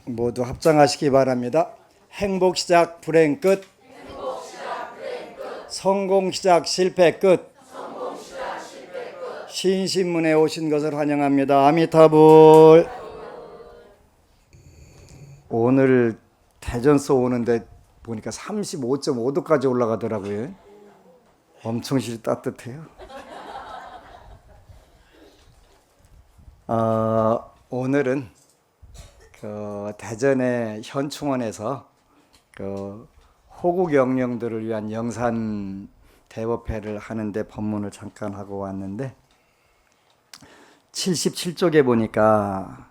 모두 합장하시기 바랍니다. 행복 시작 불행 끝. 성공 시작 실패 끝. 신신문에 오신 것을 환영합니다. 아미타불. 오늘 대전서 오는데 보니까 35.5도까지 올라가더라고요. 엄청 따뜻해요. 오늘은 대전의 현충원에서 호국 영령들을 위한 영산 대법회를 하는데 법문을 잠깐 하고 왔는데 77쪽에 보니까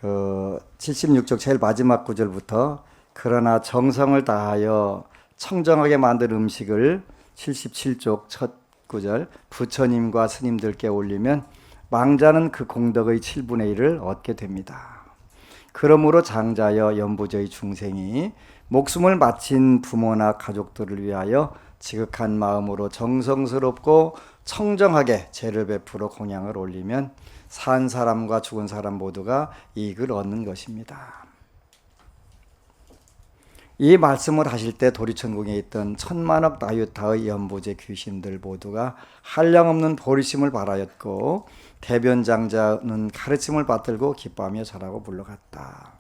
76쪽 제일 마지막 구절부터 그러나 정성을 다하여 청정하게 만든 음식을 77쪽 첫 구절 부처님과 스님들께 올리면 망자는 그 공덕의 7분의 1을 얻게 됩니다. 그러므로 장자여 연부저의 중생이 목숨을 바친 부모나 가족들을 위하여 지극한 마음으로 정성스럽고 청정하게 제를 베풀어 공양을 올리면 산 사람과 죽은 사람 모두가 이익을 얻는 것입니다. 이 말씀을 하실 때 도리천궁에 있던 천만억 나유타의 연부제 귀신들 모두가 한량없는 보리심을 바라였고 대변장자는 가르침을 받들고 기뻐하며 자라고 물러갔다.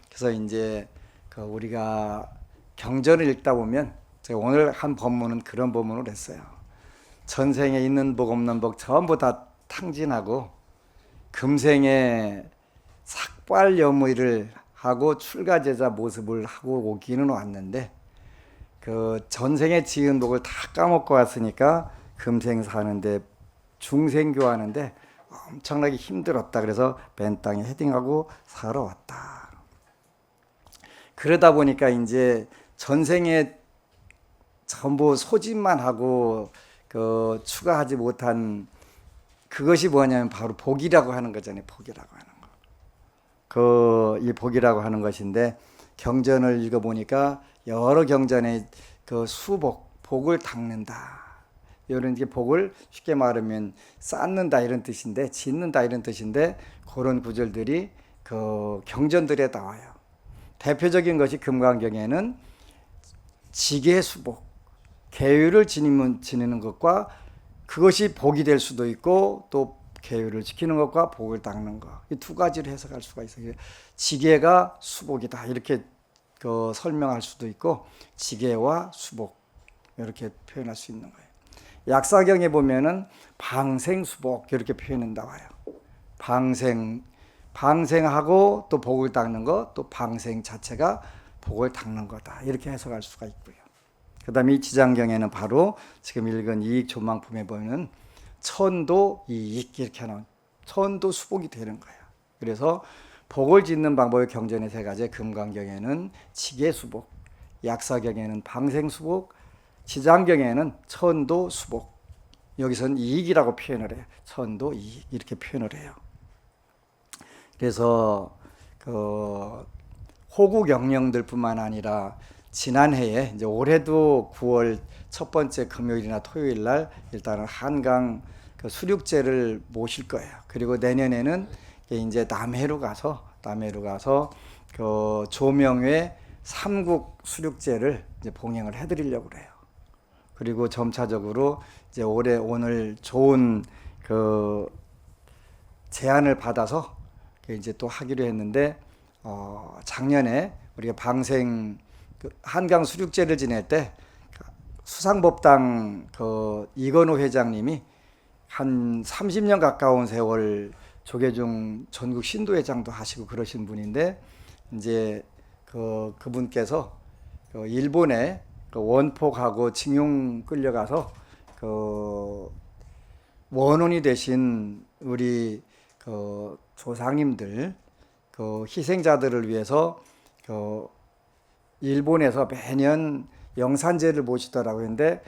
그래서 이제 우리가 경전을 읽다 보면 제가 오늘 한 법문은 그런 법문을 했어요. 전생에 있는 복 없는 복 전부 다 탕진하고 금생에 삭발여무이를 하고 출가제자 모습을 하고 오기는 왔는데 그 전생에 지은 복을 다 까먹고 왔으니까 금생 사는데 중생교하는데 엄청나게 힘들었다. 그래서 맨 땅에 헤딩하고 살아왔다. 그러다 보니까 이제 전생에 전부 소집만 하고 추가하지 못한 그것이 뭐냐면 바로 복이라고 하는 거잖아요. 복이라고 하는 거. 이 복이라고 하는 것인데 경전을 읽어보니까 여러 경전에 복을 닦는다. 이런 게 복을 쉽게 말하면 쌓는다 이런 뜻인데 짓는다 이런 뜻인데 그런 구절들이 경전들에 나와요. 대표적인 것이 금강경에는 지계수복, 계율을 지니는 것과 그것이 복이 될 수도 있고 또 계율을 지키는 것과 복을 닦는 것, 이 두 가지를 해석할 수가 있어요. 지계가 수복이다 이렇게 설명할 수도 있고 지계와 수복 이렇게 표현할 수 있는 거예요. 약사경에 보면은 방생수복 이렇게 표현은 나와요. 방생하고 또 복을 닦는 것, 또 방생 자체가 복을 닦는 거다 이렇게 해석할 수가 있고요. 그 다음에 이 지장경에는 바로 지금 읽은 이익조망품에 보면 천도 이익 이렇게 하는 천도 수복이 되는 거예요. 그래서 복을 짓는 방법의 경전의 세 가지, 금강경에는 지계수복, 약사경에는 방생수복, 지장경에는 천도 수복, 여기서는 이익이라고 표현을 해요. 천도 이익 이렇게 표현을 해요. 그래서 호국 영령들뿐만 아니라 지난해에 이제 올해도 9월 첫 번째 금요일이나 토요일 날 일단은 한강 수륙제를 모실 거예요. 그리고 내년에는 이제 남해로 가서 조명회 삼국 수륙제를 이제 봉행을 해드리려고 그래요. 그리고 점차적으로 이제 오늘 좋은 제안을 받아서 이제 또 하기로 했는데 작년에 우리가 한강 수륙제를 지낼 때 수상법당 이건호 회장님이 한 30년 가까운 세월 조계종 전국 신도회장도 하시고 그러신 분인데 이제 그분께서 일본에 원폭하고 징용 끌려가서 원혼이 되신 우리 조상님들 희생자들을 위해서 일본에서 매년 영산제를 모시더라고요. 근데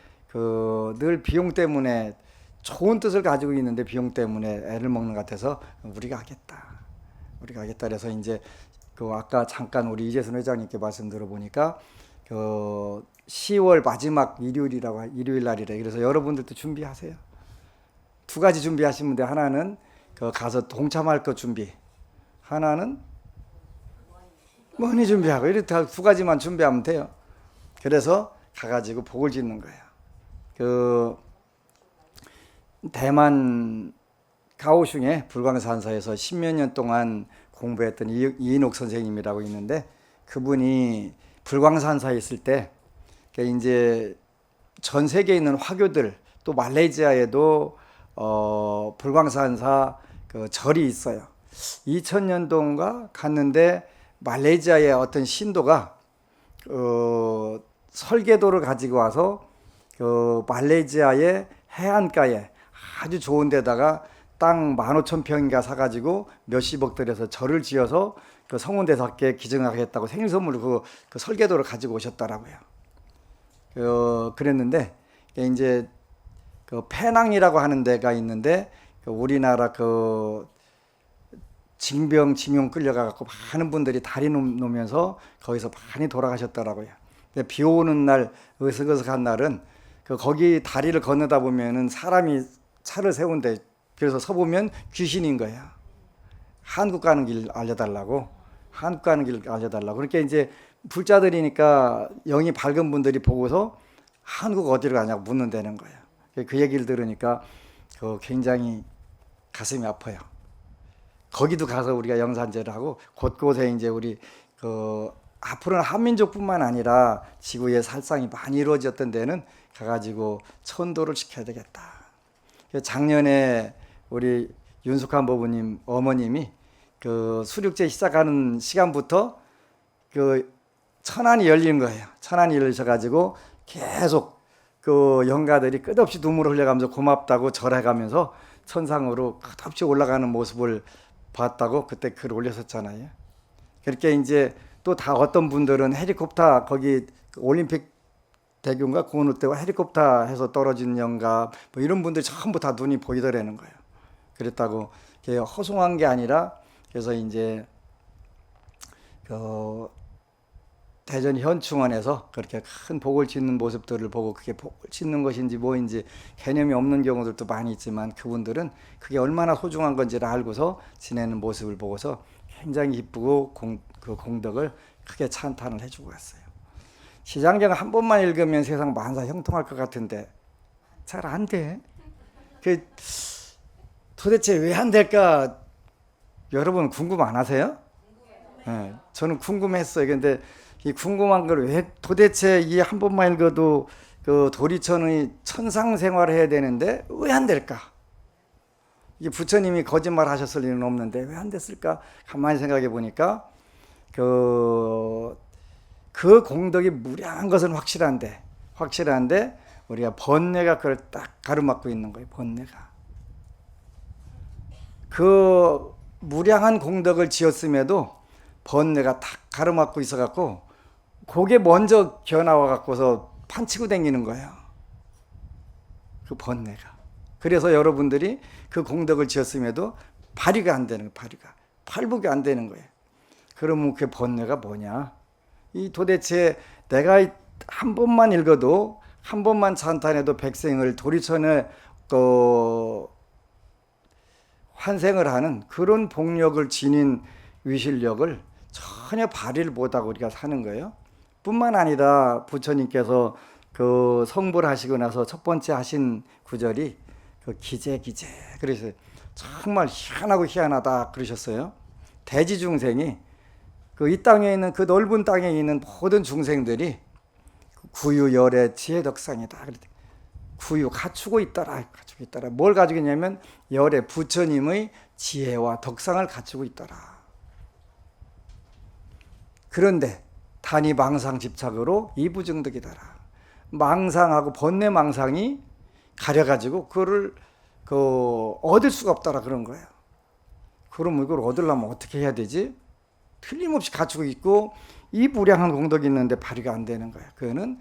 늘 비용 때문에 좋은 뜻을 가지고 있는데 비용 때문에 애를 먹는 것 같아서 우리가 하겠다 그래서 이제 아까 잠깐 우리 이재선 회장님께 말씀 들어보니까 10월 마지막 일요일 날이래. 그래서 여러분들도 준비하세요. 두 가지 준비하시면 돼. 하나는 가서 동참할 것 준비, 하나는 뭐니 준비하고 이렇게 두 가지만 준비하면 돼요. 그래서 가가지고 복을 짓는 거예요. 그 대만 가오슝의 불광산사에서 10몇 년 동안 공부했던 이인옥 선생님이라고 있는데, 그분이 불광산사에 있을 때 이제 전 세계에 있는 화교들, 또 말레이시아에도 불광산사 그 절이 있어요. 2000년도인가 갔는데 말레이시아의 어떤 신도가 설계도를 가지고 와서 그 말레이시아의 해안가에 아주 좋은 데다가 땅 15,000평인가 사가지고 몇십억 들여서 절을 지어서 그 성운대사께 기증하겠다고 생일 선물로 그 설계도를 가지고 오셨더라고요. 그랬는데 이제 그 페낭이라고 하는 데가 있는데, 그 우리나라 그 징병 징용 끌려가갖고 많은 분들이 다리 놓으면서 거기서 많이 돌아가셨더라고요. 비 오는 날, 으슥으슥한 날은 거기 다리를 건너다 보면은 사람이 차를 세운데, 그래서 서보면 귀신인 거야. 한국 가는 길 알려달라고. 한국 가는 길 알려달라고. 그러니까 이제 불자들이니까 영이 밝은 분들이 보고서 한국 어디로 가냐고 묻는다는 거야. 그 얘기를 들으니까 굉장히 가슴이 아파요. 거기도 가서 우리가 영산제를 하고 곳곳에 이제 우리 앞으로는 한민족뿐만 아니라 지구의 살상이 많이 이루어졌던 데는 가가지고 천도를 시켜야 되겠다. 작년에 우리 윤숙한 법부님 어머님이 그 수륙제 시작하는 시간부터 그 천안이 열린 거예요. 천안이 열리셔가지고 계속 그 영가들이 끝없이 눈물을 흘려가면서 고맙다고 절해가면서 천상으로 끝없이 올라가는 모습을 봤다고 그때 글 올렸었잖아요. 그렇게 이제 또 다 어떤 분들은 헬리콥터 거기 올림픽 대교인가 공원을 때와 헬리콥터 해서 떨어진 영가 뭐 이런 분들이 전부 다 눈이 보이더라는 거예요. 그랬다고 허송한 게 아니라, 그래서 이제 대전 현충원에서 그렇게 큰 복을 짓는 모습들을 보고 그게 복을 짓는 것인지 뭐인지 개념이 없는 경우들도 많이 있지만, 그분들은 그게 얼마나 소중한 건지를 알고서 지내는 모습을 보고서 굉장히 기쁘고 그 공덕을 크게 찬탄을 해주고 갔어요. 시장경 한 번만 읽으면 세상 만사 형통할 것 같은데 잘 안 돼. 도대체 왜 안 될까? 여러분 궁금 안 하세요? 네, 저는 궁금했어요. 근데 이 궁금한 걸 왜 도대체 이 한 번만 읽어도 그 도리천의 천상 생활을 해야 되는데 왜 안 될까? 이게 부처님이 거짓말 하셨을 리는 없는데 왜 안 됐을까? 가만히 생각해 보니까 그 공덕이 무량한 것은 확실한데 우리가 번뇌가 그걸 딱 가로막고 있는 거예요. 번뇌가. 그 무량한 공덕을 지었음에도 번뇌가 딱 가로막고 있어갖고 그게 먼저 기어나와 갖고서 판치고 다니는 거예요. 그 번뇌가. 그래서 여러분들이 그 공덕을 지었음에도 발휘가 안 되는 거예요. 발복이 안 되는 거예요. 그러면 그 번뇌가 뭐냐? 이 도대체 내가 한 번만 읽어도, 한 번만 찬탄해도 백생을 도리천에 환생을 하는 그런 복력을 지닌 위실력을 전혀 발휘를 못하고 우리가 사는 거예요. 뿐만 아니라 부처님께서 그 성불 하시고 나서 첫 번째 하신 구절이 그 기재. 그래서 정말 희한하고 희한하다 그러셨어요. 대지 중생이 이 땅에 있는 그 넓은 땅에 있는 모든 중생들이 구유 열의 지혜 덕상이다. 구유 갖추고 있더라. 뭘 가지고 있냐면 열의 부처님의 지혜와 덕상을 갖추고 있더라. 그런데 단이 망상 집착으로 이부증득이더라. 망상하고 번뇌 망상이 가려가지고 그거를 얻을 수가 없더라 그런 거예요. 그럼 이걸 얻으려면 어떻게 해야 되지? 틀림없이 갖추고 있고 이 무량한 공덕이 있는데 발휘가 안 되는 거예요. 그거는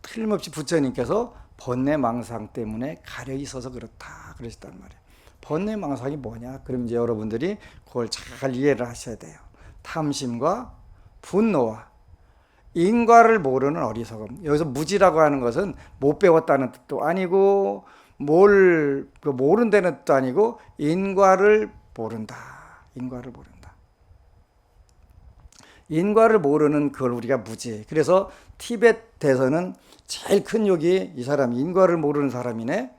틀림없이 부처님께서 번뇌 망상 때문에 가려 있어서 그렇다 그러셨단 말이에요. 번뇌 망상이 뭐냐? 그럼 이제 여러분들이 그걸 잘 이해를 하셔야 돼요. 탐심과 분노와 인과를 모르는 어리석음. 여기서 무지라고 하는 것은 못 배웠다는 뜻도 아니고 모른다는 뜻도 아니고 인과를 모른다. 인과를 모르는 그걸 우리가 무지. 그래서 티벳에서는 제일 큰 욕이 이 사람이 인과를 모르는 사람이네.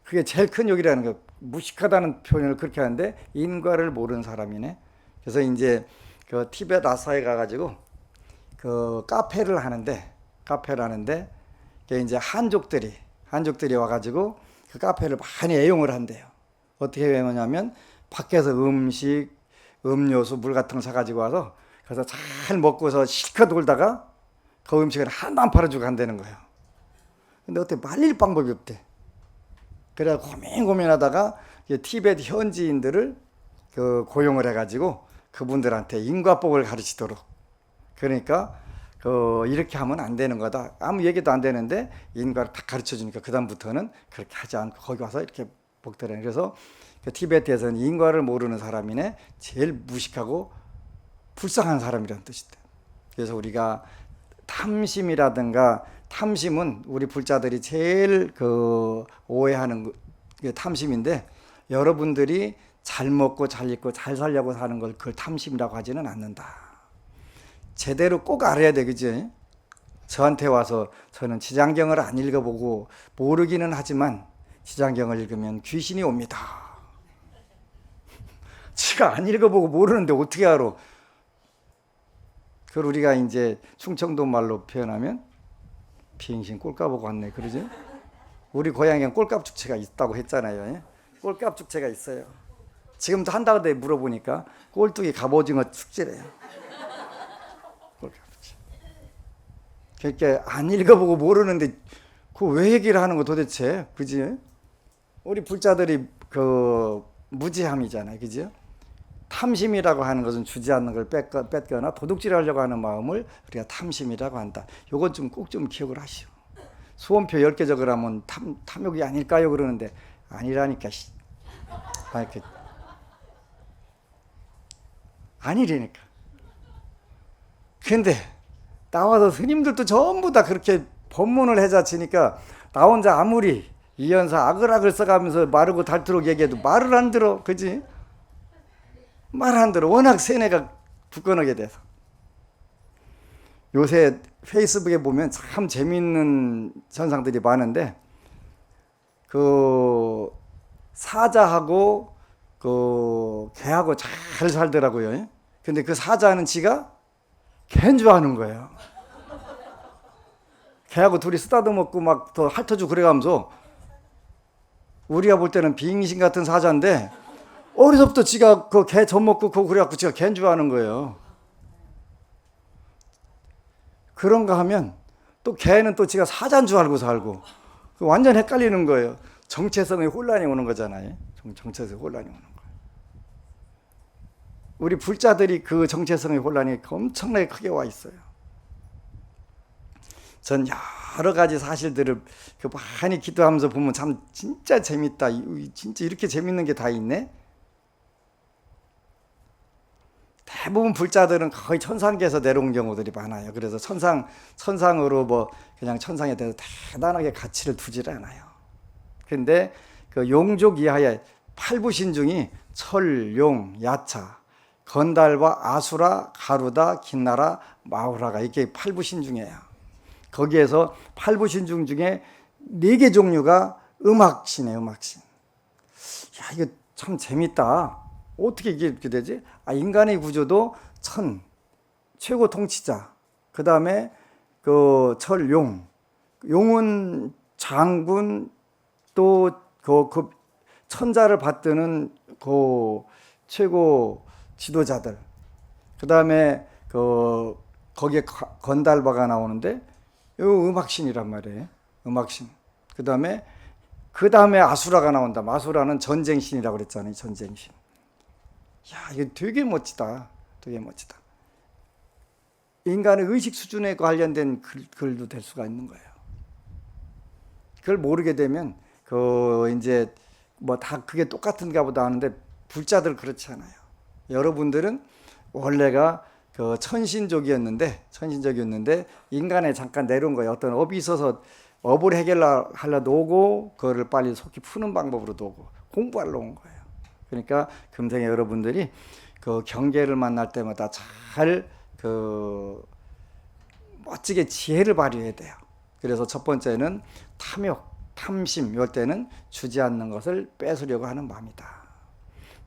그게 제일 큰 욕이라는 거. 무식하다는 표현을 그렇게 하는데 인과를 모르는 사람이네. 그래서 이제 그 티벳 아사에 가가지고 그 카페를 하는데 그게 이제 한족들이 와가지고 그 카페를 많이 애용을 한대요. 어떻게 애용하냐면 밖에서 음식, 음료수, 물 같은 걸 사가지고 와서 그래서 잘 먹고서 실컷 놀다가 그 음식을 하나도 안 팔아주고 간다는 거예요. 근데 어떻게 말릴 방법이 없대. 그래서 고민하다가 티베트 현지인들을 그 고용을 해가지고 그분들한테 인과법을 가르치도록. 그러니까 이렇게 하면 안 되는 거다. 아무 얘기도 안 되는데 인과를 다 가르쳐 주니까 그다음부터는 그렇게 하지 않고 거기 와서 이렇게 먹더래요. 그래서 그 티베트에서는 인과를 모르는 사람이네 제일 무식하고 불쌍한 사람이라는 뜻이대. 그래서 우리가 탐심이라든가 탐심은 우리 불자들이 제일 오해하는 게 탐심인데 여러분들이 잘 먹고 잘 입고 잘 살려고 사는 걸 그걸 탐심이라고 하지는 않는다. 제대로 꼭 알아야 돼, 그지? 저한테 와서 저는 지장경을 안 읽어보고 모르기는 하지만 지장경을 읽으면 귀신이 옵니다. 지가 안 읽어보고 모르는데 어떻게 알아? 그걸 우리가 이제 충청도 말로 표현하면 비행신 꼴값 왔네, 그러지? 우리 고향엔 꼴값 축제가 있다고 했잖아요. 꼴값 축제가 있어요. 지금도 한다고 물어보니까 꼴뚜기 갑오징어 축제래요. 꼴값 축제. 그러니까 안 읽어보고 모르는데 그 왜 얘기를 하는 거 도대체, 그지? 우리 불자들이 무지함이잖아요, 그지? 탐심이라고 하는 것은 주지 않는 걸 뺏거나 도둑질하려고 하는 마음을 우리가 탐심이라고 한다. 요건 좀 꼭 좀 기억을 하시오. 수험표 10개 적으라면 탐욕이 아닐까요? 그러는데 아니라니까. 아니라니까. 근데 나와서 스님들도 전부 다 그렇게 법문을 해자치니까 나 혼자 아무리 이연사 아글아글 써가면서 마르고 닳도록 얘기해도 말을 안 들어, 그지? 말 안 들어. 워낙 세뇌가 굳건하게 돼서. 요새 페이스북에 보면 참 재미있는 현상들이 많은데 사자하고 개하고 잘 살더라고요. 근데 그 사자는 지가 개인 줄 아는 거예요. 개하고 둘이 쓰다듬었고 막 더 핥아주고 그래가면서 우리가 볼 때는 빙신 같은 사자인데 어려서부터 지가 그 개 젖먹고 그거 그래갖고 지가 개인 줄 아는 거예요. 그런가 하면 또 개는 또 지가 사자인 줄 알고 살고 완전 헷갈리는 거예요. 정체성의 혼란이 오는 거잖아요. 정체성의 혼란이 오는 거예요. 우리 불자들이 그 정체성의 혼란이 엄청나게 크게 와 있어요. 전 여러 가지 사실들을 많이 기도하면서 보면 참 진짜 재밌다. 진짜 이렇게 재밌는 게 다 있네. 대부분 불자들은 거의 천상계에서 내려온 경우들이 많아요. 그래서 천상으로 그냥 천상에 대해서 대단하게 가치를 두지를 않아요. 근데 그 용족 이하의 8부신 중이 철, 용, 야차, 건달과 아수라, 가루다, 긴나라, 마우라가 이게 8부신 중이에요. 거기에서 8부신 중에 4개 종류가 음악신이에요. 음악신. 야, 이거 참 재밌다. 어떻게 이게 이렇게 되지? 인간의 구조도 최고 통치자. 그 다음에 철용. 용은 장군, 또 천자를 받드는 최고 지도자들. 그 다음에 거기에 건달바가 나오는데 이 음악신이란 말이에요. 음악신. 그 다음에 아수라가 나온다. 아수라는 전쟁신이라고 그랬잖아요. 전쟁신. 야, 이거 되게 멋지다. 되게 멋지다. 인간의 의식 수준에 관련된 글도 될 수가 있는 거예요. 그걸 모르게 되면 이제 다 그게 똑같은가 보다 하는데 불자들 그렇지 않아요. 여러분들은 원래가 천신족이었는데 인간에 잠깐 내려온 거예요. 어떤 업이 있어서 업을 해결하려도 오고 그거를 빨리 속히 푸는 방법으로도 오고 공부하러 온 거예요. 그러니까 금생에 여러분들이 경계를 만날 때마다 잘 그 멋지게 지혜를 발휘해야 돼요. 그래서 첫 번째는 탐욕, 탐심, 이럴 때는 주지 않는 것을 뺏으려고 하는 마음이다.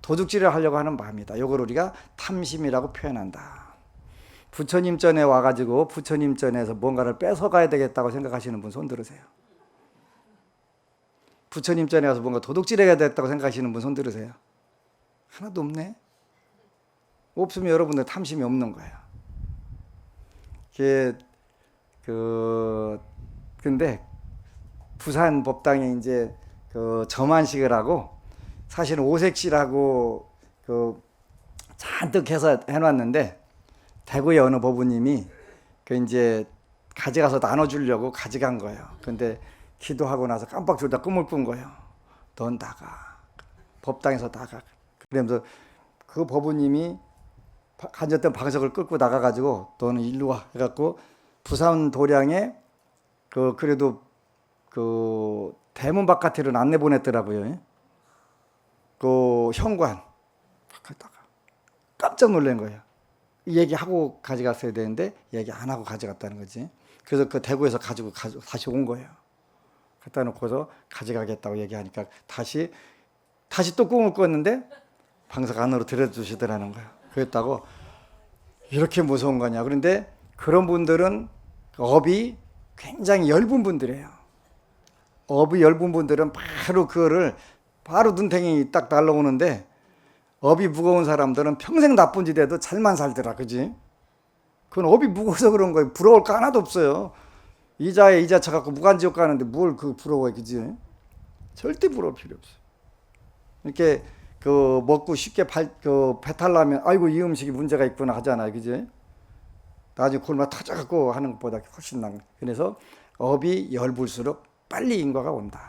도둑질을 하려고 하는 마음이다. 이걸 우리가 탐심이라고 표현한다. 부처님 전에 와가지고 부처님 전에서 뭔가를 뺏어가야 되겠다고 생각하시는 분 손 들으세요. 부처님 전에 와서 뭔가 도둑질해야 되겠다고 생각하시는 분 손 들으세요. 하나도 없네. 없으면 여러분들 탐심이 없는 거예요. 근데 부산 법당에 이제 그 점안식을 하고 사실은 오색시라고 잔뜩 해서 해놨는데 대구의 어느 법우님이 이제 가져가서 나눠주려고 가져간 거예요. 근데 기도하고 나서 깜빡 졸다 꿈을 꾼 거예요. 넌 나가. 법당에서 나가. 그러면서 그 법우님이 앉았던 방석을 끌고 나가가지고 너는 일로 와. 해갖고 부산 도량에 그래도 대문 바깥으로 안내 보냈더라고요. 그 현관 바깥다가 깜짝 놀란 거예요. 얘기하고 가져갔어야 되는데 얘기 안 하고 가져갔다는 거지. 그래서 그 대구에서 가지고 다시 온 거예요. 갖다 놓고서 가져가겠다고 얘기하니까 다시 또 꿈을 꿨는데 방석 안으로 들여주시더라는 거예요. 그랬다고 이렇게 무서운 거냐. 그런데 그런 분들은 업이 굉장히 엷은 분들이에요. 업이 엷은 분들은 바로 그거를 바로 눈탱이 딱 날라오는데 업이 무거운 사람들은 평생 나쁜 짓 해도 잘만 살더라. 그지? 그건 업이 무거워서 그런 거예요. 부러울 거 하나도 없어요. 이자에 이자 쳐갖고 무간지옥 가는데 뭘 부러워해. 그지? 절대 부러울 필요 없어요. 이렇게 먹고 쉽게 배탈 나면 아이고 이 음식이 문제가 있구나 하잖아요. 그지? 나중에 골마 터져갖고 하는 것보다 훨씬 난. 그래서 업이 엷을수록 빨리 인과가 온다.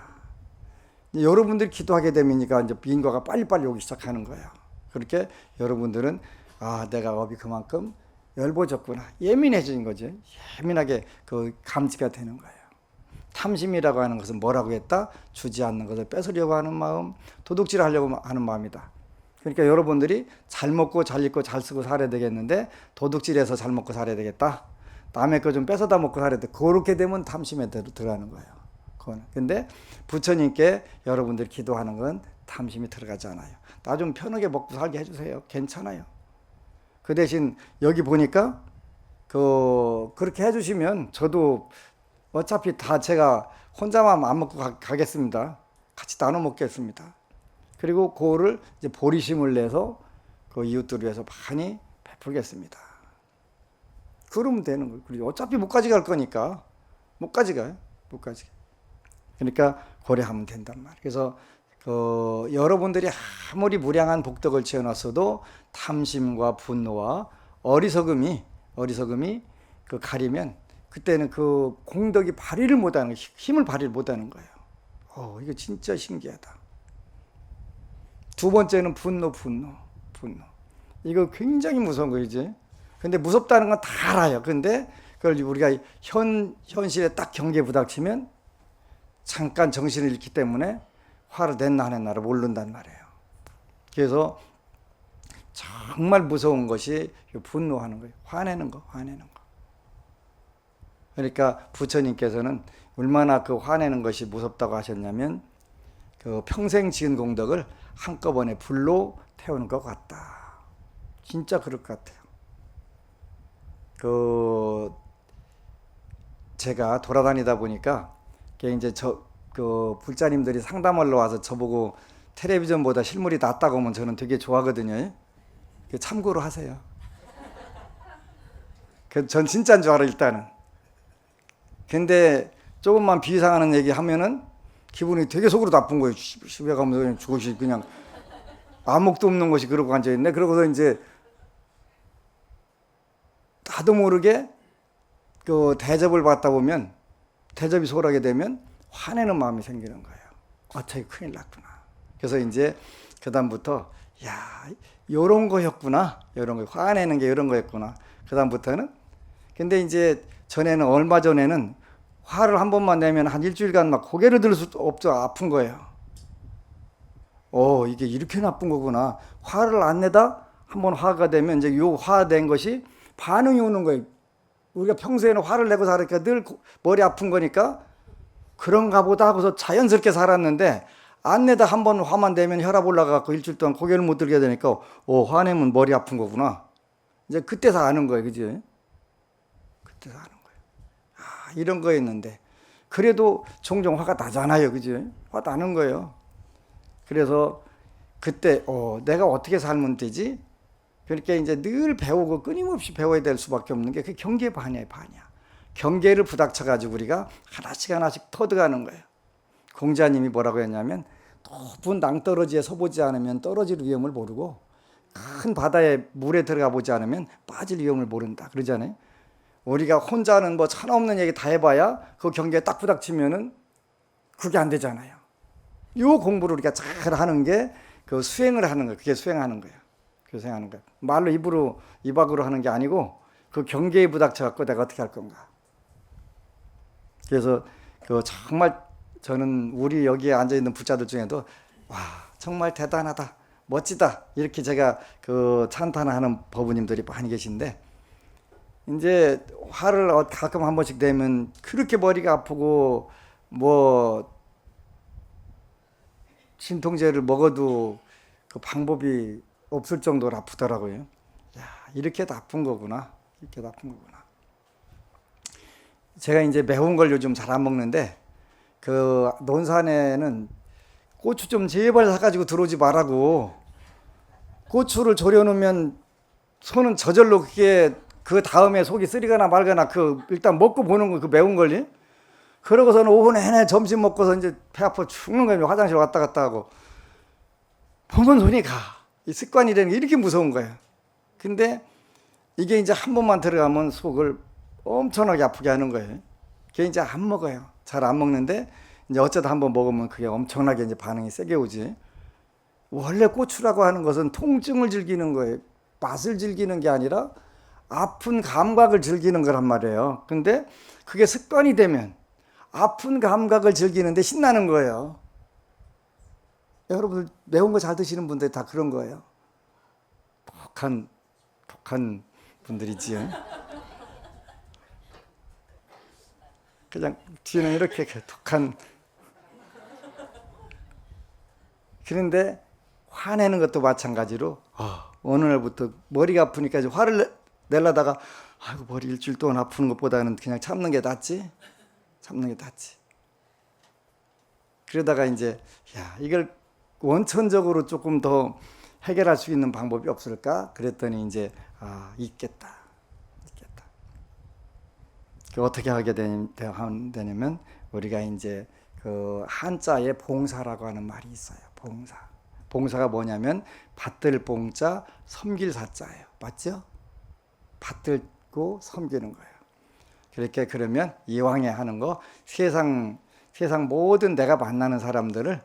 여러분들이 기도하게 되면니까 이제 인과가 빨리빨리 오기 시작하는 거예요. 그렇게 여러분들은 내가 업이 그만큼 엷어졌구나. 예민해진 거지. 예민하게 감지가 되는 거예요. 탐심이라고 하는 것은 뭐라고 했다? 주지 않는 것을 뺏으려고 하는 마음, 도둑질 하려고 하는 마음이다. 그러니까 여러분들이 잘 먹고 잘 입고 잘 쓰고 살아야 되겠는데 도둑질해서 잘 먹고 살아야 되겠다. 남의 거 좀 뺏어다 먹고 살아야 돼. 그렇게 되면 탐심에 들어가는 거예요. 근데 부처님께 여러분들이 기도하는 건 탐심이 들어가지 않아요. 나 좀 편하게 먹고 살게 해주세요. 괜찮아요. 그 대신 여기 보니까 그렇게 해주시면 저도 어차피 다 제가 혼자만 안 먹고 가겠습니다. 같이 나눠 먹겠습니다. 그리고 그거를 이제 보리심을 내서 그 이웃들을 위해서 많이 베풀겠습니다. 그러면 되는 거예요. 그리고 어차피 못 가져갈 거니까 못 가져가요. 못 가져가. 그러니까 고려하면 된단 말이에요. 그래서 여러분들이 아무리 무량한 복덕을 채워놨어도 탐심과 분노와 어리석음이 가리면 그때는 그 공덕이 발휘를 못하는 거예요. 힘을 발휘를 못하는 거예요. 이거 진짜 신기하다. 두 번째는 분노. 이거 굉장히 무서운 거지. 근데 무섭다는 건 다 알아요. 근데 그걸 우리가 현실에 딱 경계에 부닥치면 잠깐 정신을 잃기 때문에 화를 냈나 안 했나를 모른단 말이에요. 그래서 정말 무서운 것이 분노하는 거예요. 화내는 거. 그러니까 부처님께서는 얼마나 그 화내는 것이 무섭다고 하셨냐면 평생 지은 공덕을 한꺼번에 불로 태우는 것 같다. 진짜 그럴 것 같아요. 제가 돌아다니다 보니까 이제 불자님들이 상담하러 와서 저보고 텔레비전보다 실물이 낫다고 하면 저는 되게 좋아하거든요. 참고로 하세요. 전 진짜인 줄 알아 일단은. 근데 조금만 비상하는 얘기 하면은 기분이 되게 속으로 나쁜 거예요. 집에 가면서 그냥 죽으시 그냥 아무것도 없는 것이 그러고 앉아있네. 그러고서 이제 나도 모르게 대접을 받다 보면 대접이 소홀하게 되면 화내는 마음이 생기는 거예요. 어차피 큰일 났구나. 그래서 이제 그다음부터 요런 거였구나. 요런 거 화내는 게 요런 거였구나. 그다음부터는 근데 이제 얼마 전에는 화를 한 번만 내면 한 일주일간 막 고개를 들 수 없죠. 아픈 거예요. 이게 이렇게 나쁜 거구나. 화를 안 내다 한 번 화가 되면 이제 요 화된 것이 반응이 오는 거예요. 우리가 평소에는 화를 내고 살으니까 늘 머리 아픈 거니까 그런가 보다 하고서 자연스럽게 살았는데 안 내다 한 번 화만 내면 혈압 올라가고 일주일 동안 고개를 못 들게 되니까 화내면 머리 아픈 거구나. 이제 그때서 아는 거예요. 그지? 그때서 아는 거예요. 아, 이런 거였는데 그래도 종종 화가 나잖아요. 그지? 화 나는 거예요. 그래서 그때 내가 어떻게 살면 되지? 그러니까 이제 늘 배우고 끊임없이 배워야 될 수밖에 없는 게 그 경계 반이야. 경계를 부닥쳐 가지고 우리가 하나씩 터득하는 거예요. 공자님이 뭐라고 했냐면 높은 낭떠러지에 서보지 않으면 떨어질 위험을 모르고 큰 바다에 물에 들어가 보지 않으면 빠질 위험을 모른다 그러잖아요. 우리가 혼자는 뭐 차없는 얘기 다 해봐야 그 경계에 딱 부닥치면은 그게 안 되잖아요. 요 공부를 우리가 잘 하는 게 그 수행을 하는 거예요. 그게 수행하는 거예요. 그게 수행하는 거예요. 말로 입 밖으로 하는 게 아니고 그 경계에 부닥쳐 갖고 내가 어떻게 할 건가. 그래서 그 정말 저는 우리 여기에 앉아 있는 부자들 중에도 와 정말 대단하다, 멋지다 이렇게 제가 그 찬탄하는 법부님들이 많이 계신데 이제 화를 가끔 한 번씩 내면 그렇게 머리가 아프고 뭐 진통제를 먹어도 그 방법이 없을 정도로 아프더라고요. 야, 이렇게 나쁜 거구나. 이렇게 나쁜 거구나. 제가 이제 매운 걸 요즘 잘 안 먹는데 그 논산에는 고추 좀 제발 사가지고 들어오지 말라고. 고추를 졸여놓으면 손은 저절로 그게 그 다음에 속이 쓰리거나 말거나 그 일단 먹고 보는 거 그 매운 걸리. 그러고서는 오후 내내 점심 먹고서 이제 배 아파 죽는 거예요. 화장실 왔다 갔다 하고. 보면 손이 가. 이 습관이라는 게 이렇게 무서운 거예요. 근데 이게 이제 한 번만 들어가면 속을 엄청나게 아프게 하는 거예요. 그게 이제 안 먹어요. 잘 안 먹는데 이제 어쩌다 한 번 먹으면 그게 엄청나게 이제 반응이 세게 오지. 원래 고추라고 하는 것은 통증을 즐기는 거예요. 맛을 즐기는 게 아니라 아픈 감각을 즐기는 거란 말이에요. 근데 그게 습관이 되면 아픈 감각을 즐기는데 신나는 거예요. 여러분들 매운 거 잘 드시는 분들 다 그런 거예요. 독한 분들이지요. 그냥 뒤는 이렇게 독한. 그런데 화내는 것도 마찬가지로 어느 날부터 머리가 아프니까 이제 화를 내려다가 아이고 머리 일주일 동안 아프는 것보다는 그냥 참는 게 낫지. 참는 게 낫지. 그러다가 이제 이걸 원천적으로 조금 더 해결할 수 있는 방법이 없을까? 그랬더니 이제 있겠다. 어떻게 하게 되냐면 우리가 이제 그 한자에 봉사라고 하는 말이 있어요. 봉사가 뭐냐면 받들 봉자 섬길 사자예요. 맞죠? 받들고 섬기는 거예요. 그렇게 그러면 이왕에 하는 거 세상 모든 내가 만나는 사람들을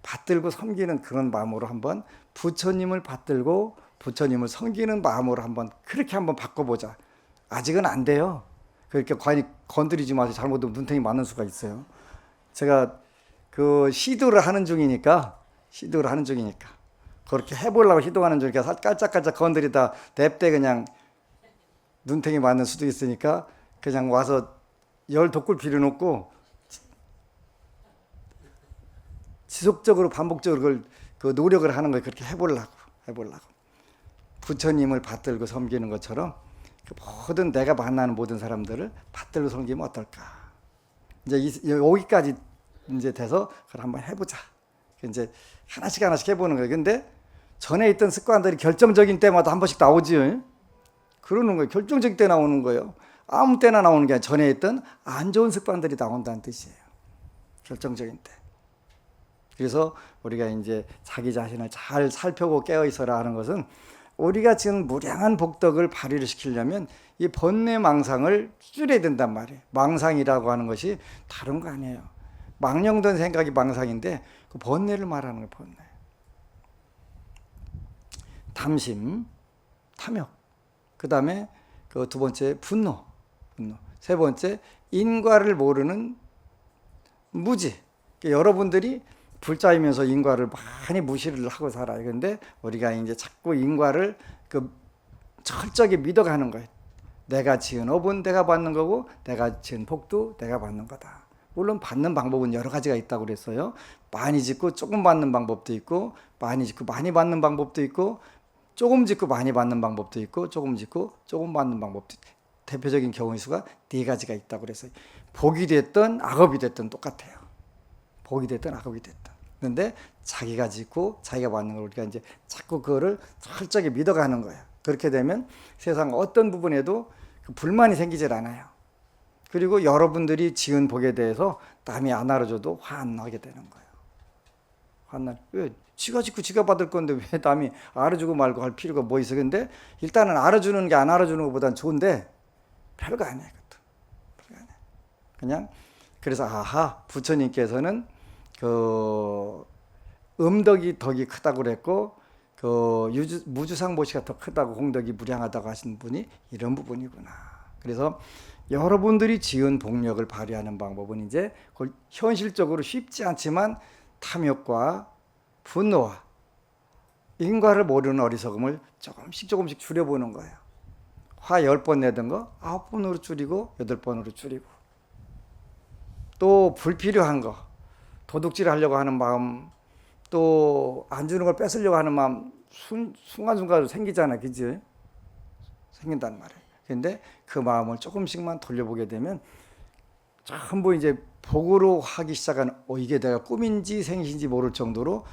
받들고 섬기는 그런 마음으로 한번 부처님을 받들고 부처님을 섬기는 마음으로 한번 그렇게 한번 바꿔보자. 아직은 안 돼요. 그렇게 괜히 건드리지 마세요. 잘못하면 눈탱이 맞는 수가 있어요. 제가 그 시도를 하는 중이니까 그렇게 해보려고 시도하는 중이니까 깔짝깔짝 건드리다 냅대 그냥 눈탱이 맞는 수도 있으니까 그냥 와서 열 돋굴 필요는 없고 지속적으로 반복적으로 그걸 그 노력을 하는 걸 그렇게 해보려고 부처님을 받들고 섬기는 것처럼 모든 내가 만나는 모든 사람들을 받들고 섬기면 어떨까? 이제 여기까지 이제 돼서 그걸 한번 해보자. 이제 하나씩 해보는 거예요. 근데 전에 있던 습관들이 결정적인 때마다 한 번씩 나오지. 그러는 거예요. 결정적인 때 나오는 거예요. 아무 때나 나오는 게 아니라 전에 있던 안 좋은 습관들이 나온다는 뜻이에요. 결정적인 때. 그래서 우리가 이제 자기 자신을 잘 살펴보고 깨어 있어라 하는 것은 우리가 지금 무량한 복덕을 발휘를 시키려면 이 번뇌 망상을 줄여야 된단 말이에요. 망상이라고 하는 것이 다른 거 아니에요. 망령된 생각이 망상인데 그 번뇌를 말하는 거예요. 번뇌. 탐심, 탐욕. 그 다음에 그 두 번째 분노. 세 번째 인과를 모르는 무지. 그러니까 여러분들이 불자이면서 인과를 많이 무시를 하고 살아요. 그런데 우리가 이제 자꾸 인과를 그 철저하게 믿어가는 거예요. 내가 지은 업은 내가 받는 거고 내가 지은 복도 내가 받는 거다. 물론 받는 방법은 여러 가지가 있다고 그랬어요. 많이 짓고 조금 받는 방법도 있고, 많이 짓고 많이 받는 방법도 있고, 조금 짓고 많이 받는 방법도 있고, 조금 짓고 조금 받는 방법도 있고, 대표적인 경우의 수가 네 가지가 있다고 그랬어요. 복이 됐든 악업이 됐든 똑같아요. 복이 됐든 악업이 됐든. 그런데 자기가 짓고 자기가 받는 걸 우리가 이제 자꾸 그거를 철저하게 믿어가는 거예요. 그렇게 되면 세상 어떤 부분에도 그 불만이 생기질 않아요. 그리고 여러분들이 지은 복에 대해서 남이 안 알아줘도 화 안 나게 되는 거예요. 왜 지가 짓고 지가 받을 건데 왜 남이 알아주고 말고 할 필요가 뭐 있어? 근데 일단은 알아주는 게 안 알아주는 것보단 좋은데 별거 아니에요. 그것도 별거 아니에요. 그냥 그래서 아하, 부처님께서는 그 음덕이 덕이 크다고 그랬고 그 무주상보시가 더 크다고, 공덕이 무량하다고 하신 분이 이런 부분이구나. 그래서 여러분들이 지은 복력을 발휘하는 방법은 이제 그걸 현실적으로 쉽지 않지만 탐욕과 분노와 인과를 모르는 어리석음을 조금씩 조금씩 줄여보는 거예요. 화 10번 내던 거 9번으로 줄이고 8번으로 줄이고, 또 불필요한 거 도둑질 하려고 하는 마음, 또 안 주는 걸 뺏으려고 하는 마음 순간순간으로 생기잖아. 그지? 생긴단 말이에요. 근데 그 마음을 조금씩만 돌려보게 되면 전부 이제 복으로 하기 시작하는, 이게 내가 꿈인지 생신지 모를 정도로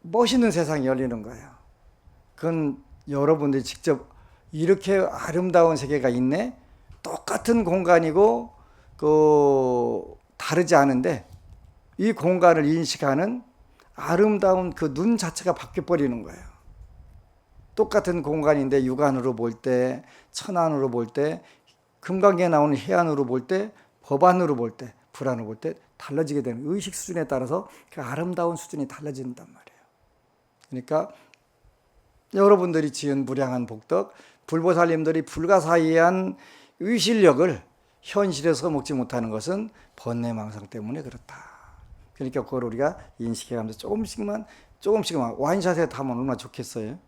멋있는 세상이 열리는 거예요. 그건 여러분들이 직접 이렇게 아름다운 세계가 있네, 똑같은 공간이고 다르지 않은데 이 공간을 인식하는 아름다운 그 눈 자체가 바뀌어 버리는 거예요. 똑같은 공간인데 육안으로 볼 때, 천안으로 볼 때, 금강경에 나오는 해안으로 볼 때, 법안으로 볼 때, 불안으로 볼 때 달라지게 되는, 의식 수준에 따라서 그 아름다운 수준이 달라진단 말이에요. 그러니까 여러분들이 지은 무량한 복덕, 불보살님들이 불가사의한 의실력을 현실에서 먹지 못하는 것은 번뇌망상 때문에 그렇다. 그러니까 그걸 우리가 인식해가면서 조금씩만 와인샷에 하면 얼마나 좋겠어요.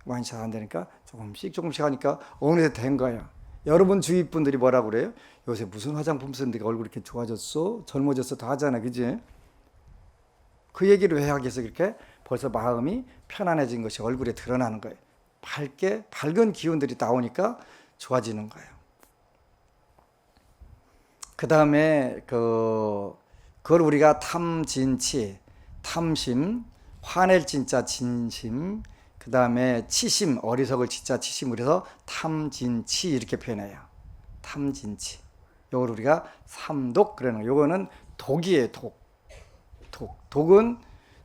와인샷 안 되니까 조금씩 하니까 어느새 된 거야. 여러분 주위 분들이 뭐라 그래요? 요새 무슨 화장품 쓰는데 얼굴 이렇게 좋아졌어? 젊어졌어? 다 하잖아. 그지? 그 얘기를 왜 하겠어? 그렇게 벌써 마음이 편안해진 것이 얼굴에 드러나는 거예요. 밝은 기운들이 나오니까 좋아지는 거예요. 그 다음에 그걸 우리가 탐진치, 탐심, 화낼 진짜 진심, 그 다음에 치심, 어리석을 진짜 치심, 그래서 탐진치 이렇게 표현해요. 탐진치. 요걸 우리가 삼독 그러는 거예요. 요거는 독이에요. 독은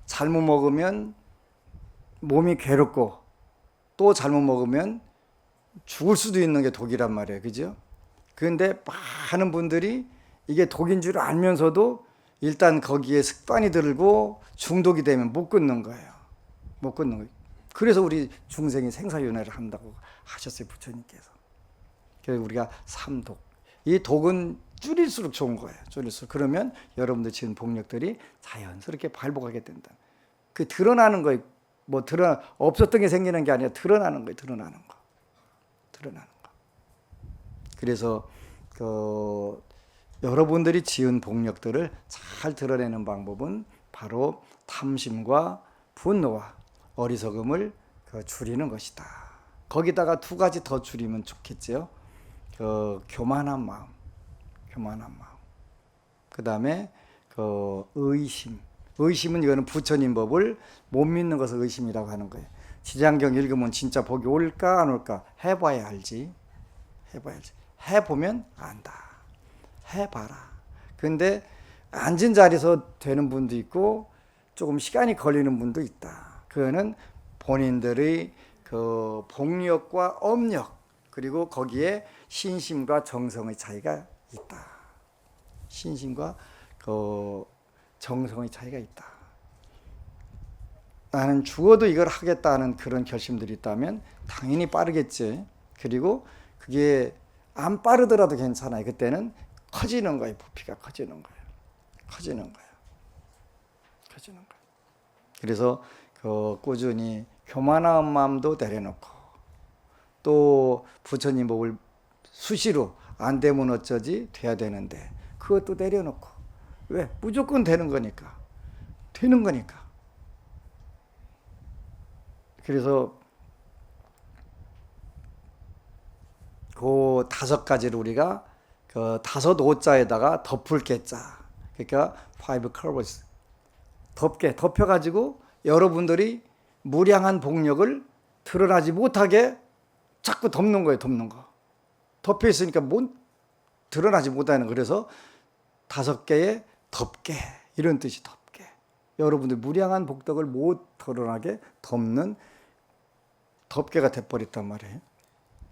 잘못 먹으면 몸이 괴롭고, 또 잘못 먹으면 죽을 수도 있는 게 독이란 말이에요. 그죠? 그런데 많은 분들이 이게 독인 줄 알면서도 일단 거기에 습관이 들고 중독이 되면 못 끊는 거예요. 못 끊는 거예요. 그래서 우리 중생이 생사윤회를 한다고 하셨어요, 부처님께서. 그래서 우리가 삼독. 이 독은 줄일수록 좋은 거예요. 줄일수록. 그러면 여러분들 지은 복력들이 자연스럽게 발복하게 된다. 그 드러나는 거예요. 없었던 게 생기는 게 아니라 드러나는 거예요. 드러나는 거. 그래서 여러분들이 지은 복력들을 잘 드러내는 방법은 바로 탐심과 분노와 어리석음을 줄이는 것이다. 거기다가 2가지 더 줄이면 좋겠죠. 교만한 마음. 그 다음에 의심은 이거는 부처님 법을 못 믿는 것을 의심이라고 하는 거예요. 지장경 읽으면 진짜 복이 올까 안 올까 해봐야 알지. 해보면 안다. 해봐라. 근데 앉은 자리에서 되는 분도 있고 조금 시간이 걸리는 분도 있다. 그거는 본인들의 그 복력과 업력, 그리고 거기에 신심과 정성의 차이가 있다. 신심과 정성의 차이가 있다. 나는 죽어도 이걸 하겠다는 그런 결심들이 있다면 당연히 빠르겠지. 그리고 그게 안 빠르더라도 괜찮아요. 그때는 커지는 거예요. 부피가 커지는 거예요. 그래서 꾸준히 교만한 마음도 내려놓고, 또 부처님 법을 수시로 안 되면 어쩌지 돼야 되는데 그것도 내려놓고 왜? 무조건 되는 거니까. 되는 거니까. 그래서 그 5가지를 우리가 그 5오자에다가 덮을 개자. 그러니까 5 curves. 덮여가지고 여러분들이 무량한 복력을 드러나지 못하게 자꾸 덮는 거예요, 덮는 거. 덮여 있으니까 드러나지 못하는 거. 그래서 5개의 덮개. 이런 뜻이 덮개. 여러분들 무량한 복덕을 못 드러나게 덮는 덮개가 돼버렸단 말이에요.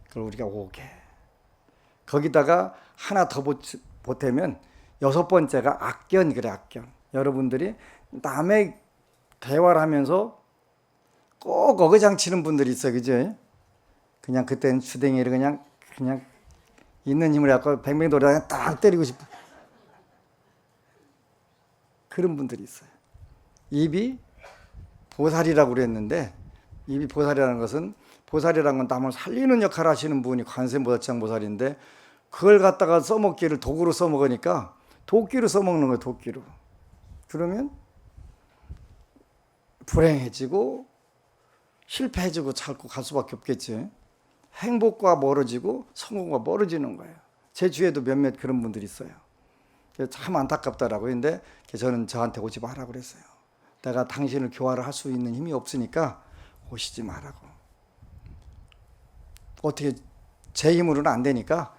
그걸 우리가 5개. 거기다가 하나 더 보태면 6번째가 악견. 그래, 악견. 여러분들이 남의 대화를 하면서 꼭 어그장치는 분들이 있어요. 그죠? 그냥 그때는 주댕이를 그냥 있는 힘을 갖고 뱅뱅돌아 딱 때리고 싶어. 그런 분들이 있어요. 입이 보살이라고 그랬는데, 입이 보살이라는 것은, 보살이라는 건 남을 살리는 역할을 하시는 분이 관세음보살청 보살인데, 그걸 갖다가 써먹기를 도구로 써먹으니까 도끼로 써먹는 거예요. 도끼로. 그러면 불행해지고 실패해지고 자꾸 갈 수밖에 없겠지. 행복과 멀어지고 성공과 멀어지는 거예요. 제 주위에도 몇몇 그런 분들이 있어요. 참 안타깝더라고요. 근데 저는 저한테 오지 마라 그랬어요. 내가 당신을 교화를 할 수 있는 힘이 없으니까 오시지 말라고. 어떻게 제 힘으로는 안 되니까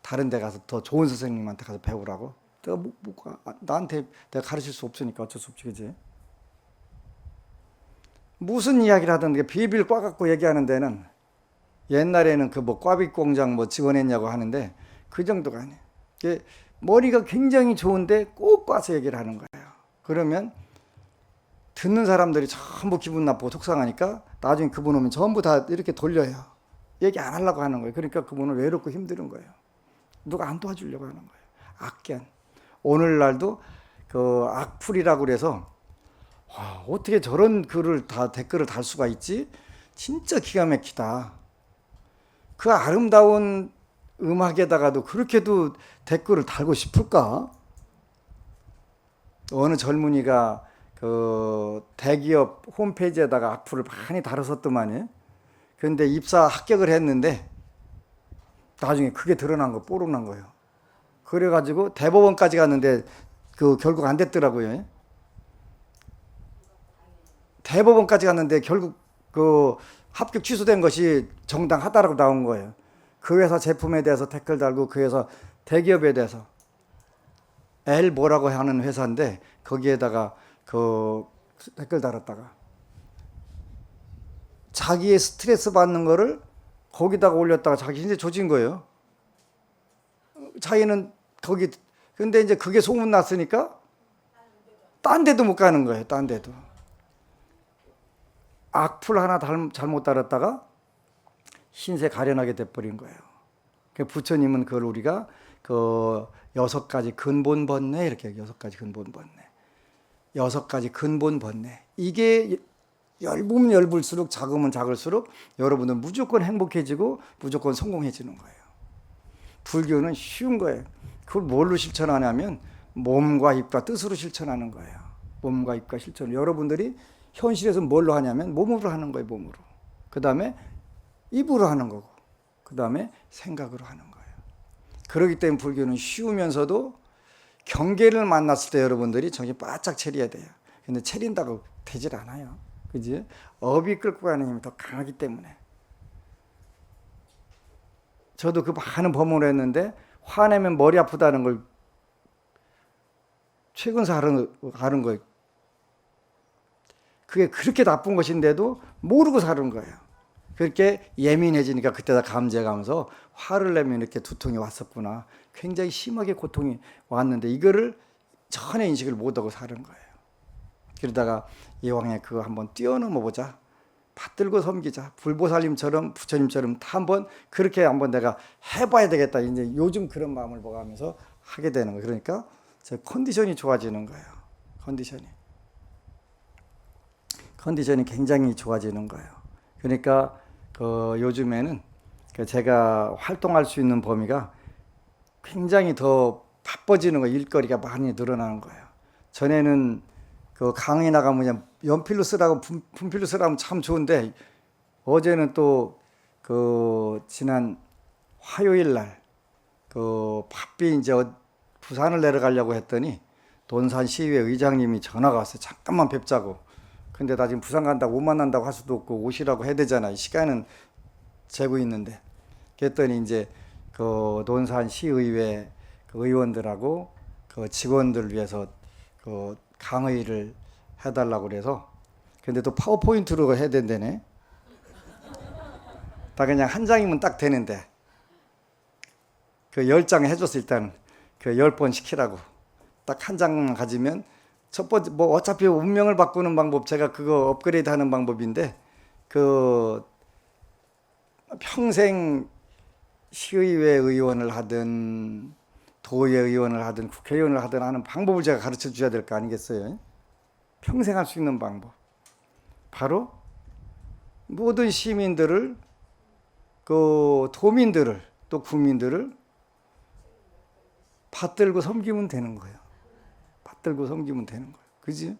다른 데 가서 더 좋은 선생님한테 가서 배우라고. 내가 나한테 내가 가르칠 수 없으니까 어쩔 수 없지, 그지? 무슨 이야기를 하든 비빌 꽈갖고 얘기하는 데는 옛날에는 그 꽈빗 공장 직원했냐고 하는데 그 정도가 아니에요. 머리가 굉장히 좋은데 꼭 꽈서 얘기를 하는 거예요. 그러면 듣는 사람들이 전부 기분 나쁘고 속상하니까 나중에 그분 오면 전부 다 이렇게 돌려요. 얘기 안 하려고 하는 거예요. 그러니까 그분은 외롭고 힘든 거예요. 누가 안 도와주려고 하는 거예요. 악견. 오늘날도 그 악플이라고 그래서 와, 어떻게 저런 글을 댓글을 달 수가 있지? 진짜 기가 막히다. 그 아름다운 음악에다가도 그렇게도 댓글을 달고 싶을까? 어느 젊은이가 그 대기업 홈페이지에다가 악플을 많이 달았었더만요. 그런데 입사 합격을 했는데 나중에 그게 드러난 거, 뽀록난 거예요. 그래가지고 대법원까지 갔는데 그 결국 안 됐더라고요. 대법원까지 갔는데 결국 그 합격 취소된 것이 정당하다라고 나온 거예요. 그 회사 제품에 대해서 댓글 달고 그 회사 대기업에 대해서 L 뭐라고 하는 회사인데 거기에다가 그 댓글 달았다가 자기의 스트레스 받는 거를 거기다가 올렸다가 자기 이제 조진 거예요. 자기는 거기 근데 이제 그게 소문 났으니까 딴 데도 못 가는 거예요. 딴 데도. 악플 하나 잘못 달았다가 신세 가련하게 돼버린 거예요. 부처님은 그걸 우리가 그 6가지 근본 번뇌 이렇게 6가지 근본 번뇌, 6가지 근본 번뇌. 이게 얇으면 얇을수록 작으면 작을수록 여러분은 무조건 행복해지고 무조건 성공해지는 거예요. 불교는 쉬운 거예요. 그걸 뭘로 실천하냐면 몸과 입과 뜻으로 실천하는 거예요. 몸과 입과 실천. 여러분들이 현실에서 뭘로 하냐면 몸으로 하는 거예요. 몸으로. 그 다음에 입으로 하는 거고 그 다음에 생각으로 하는 거예요. 그렇기 때문에 불교는 쉬우면서도 경계를 만났을 때 여러분들이 정신 바짝 차려야 돼요. 근데 차린다고 되질 않아요. 그지? 업이 끌고 가는 힘이 더 강하기 때문에. 저도 그 많은 법문을 했는데 화내면 머리 아프다는 걸 최근서 하는 거예요. 그게 그렇게 나쁜 것인데도 모르고 사는 거예요. 그렇게 예민해지니까 그때다 감지해가면서 화를 내면 이렇게 두통이 왔었구나. 굉장히 심하게 고통이 왔는데 이거를 전혀 인식을 못하고 사는 거예요. 그러다가 이왕에 그거 한번 뛰어넘어 보자. 받들고 섬기자. 불보살님처럼 부처님처럼 한번 그렇게 한번 내가 해봐야 되겠다. 이제 요즘 그런 마음을 먹으면서 하게 되는 거예요. 그러니까 제 컨디션이 좋아지는 거예요. 컨디션이 굉장히 좋아지는 거예요. 그러니까 그 요즘에는 제가 활동할 수 있는 범위가 굉장히 더 바빠지는 거예요. 일거리가 많이 늘어나는 거예요. 전에는 그 강의 나가면 그냥 연필로 쓰라고 분필로 쓰라면 참 좋은데, 어제는 또 그 지난 화요일 날 그 바삐 이제 부산을 내려가려고 했더니 논산 시의회 의장님이 전화가 왔어요. 잠깐만 뵙자고. 근데 나 지금 부산 간다고 못 만난다고 할 수도 없고 오시라고 해야 되잖아요. 시간은 재고 있는데. 그랬더니 이제 그 논산 시의회 그 의원들하고 그 직원들 위해서 그 강의를 해달라고 그래서, 근데 또 파워포인트로 해야 된다네. 다 그냥 한 장이면 딱 되는데, 그 10장 해줬어. 일단 그 10번 시키라고. 딱 한 장만 가지면 첫 번째 뭐 어차피 운명을 바꾸는 방법, 제가 그거 업그레이드 하는 방법인데, 그 평생 시의회 의원을 하든 도의회 의원을 하든 국회의원을 하든 하는 방법을 제가 가르쳐 줘야 될 거 아니겠어요? 평생 할 수 있는 방법. 바로 모든 시민들을, 그 도민들을, 또 국민들을 받들고 섬기면 되는 거예요. 받들고 섬기면 되는 거예요. 그지?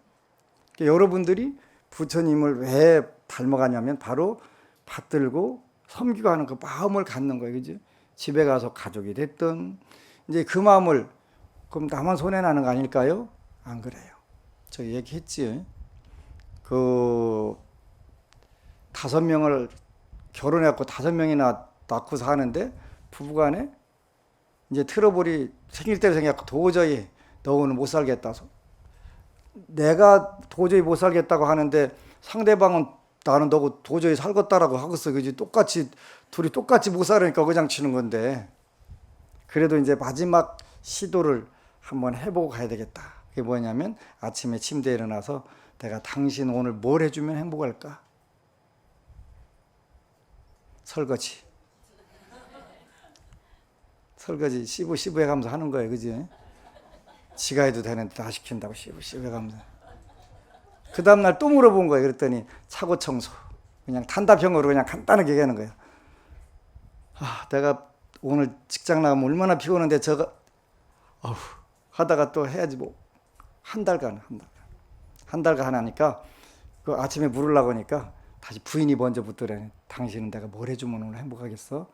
그러니까 여러분들이 부처님을 왜 닮아가냐면 바로 받들고 섬기고 하는 그 마음을 갖는 거예요. 그지? 집에 가서 가족이 됐든 이제 그 마음을, 그럼 나만 손해나는 거 아닐까요? 안 그래요. 저 얘기했지. 그 5명을 결혼해갖고 5명이나 낳고 사는데 부부간에 이제 트러블이 생길 때로 생겨갖고 도저히 너는 못 살겠다. 내가 도저히 못 살겠다고 하는데 상대방은 나는 너고 도저히 살겠다라고 하겠어. 그지? 똑같이 둘이 똑같이 못 살으니까 그냥 치는 건데, 그래도 이제 마지막 시도를 한번 해보고 가야 되겠다. 그게 뭐냐면 아침에 침대에 일어나서 내가 당신 오늘 뭘 해주면 행복할까? 설거지. 설거지 씹어 해가면서 하는 거예요. 그지? 지가 해도 되는데 다 시킨다고 씹어 해가면서. 그 다음날 또 물어본 거예요. 그랬더니 차고 청소. 그냥 단답형으로 그냥 간단하게 얘기하는 거예요. 아, 내가 오늘 직장 나가면 얼마나 피곤한데 저거 하다가 또 해야지 뭐. 한 달간 하니까 그 아침에 물으려고 하니까 다시 부인이 먼저 묻더래. 당신은 내가 뭘 해주면 오늘 행복하겠어?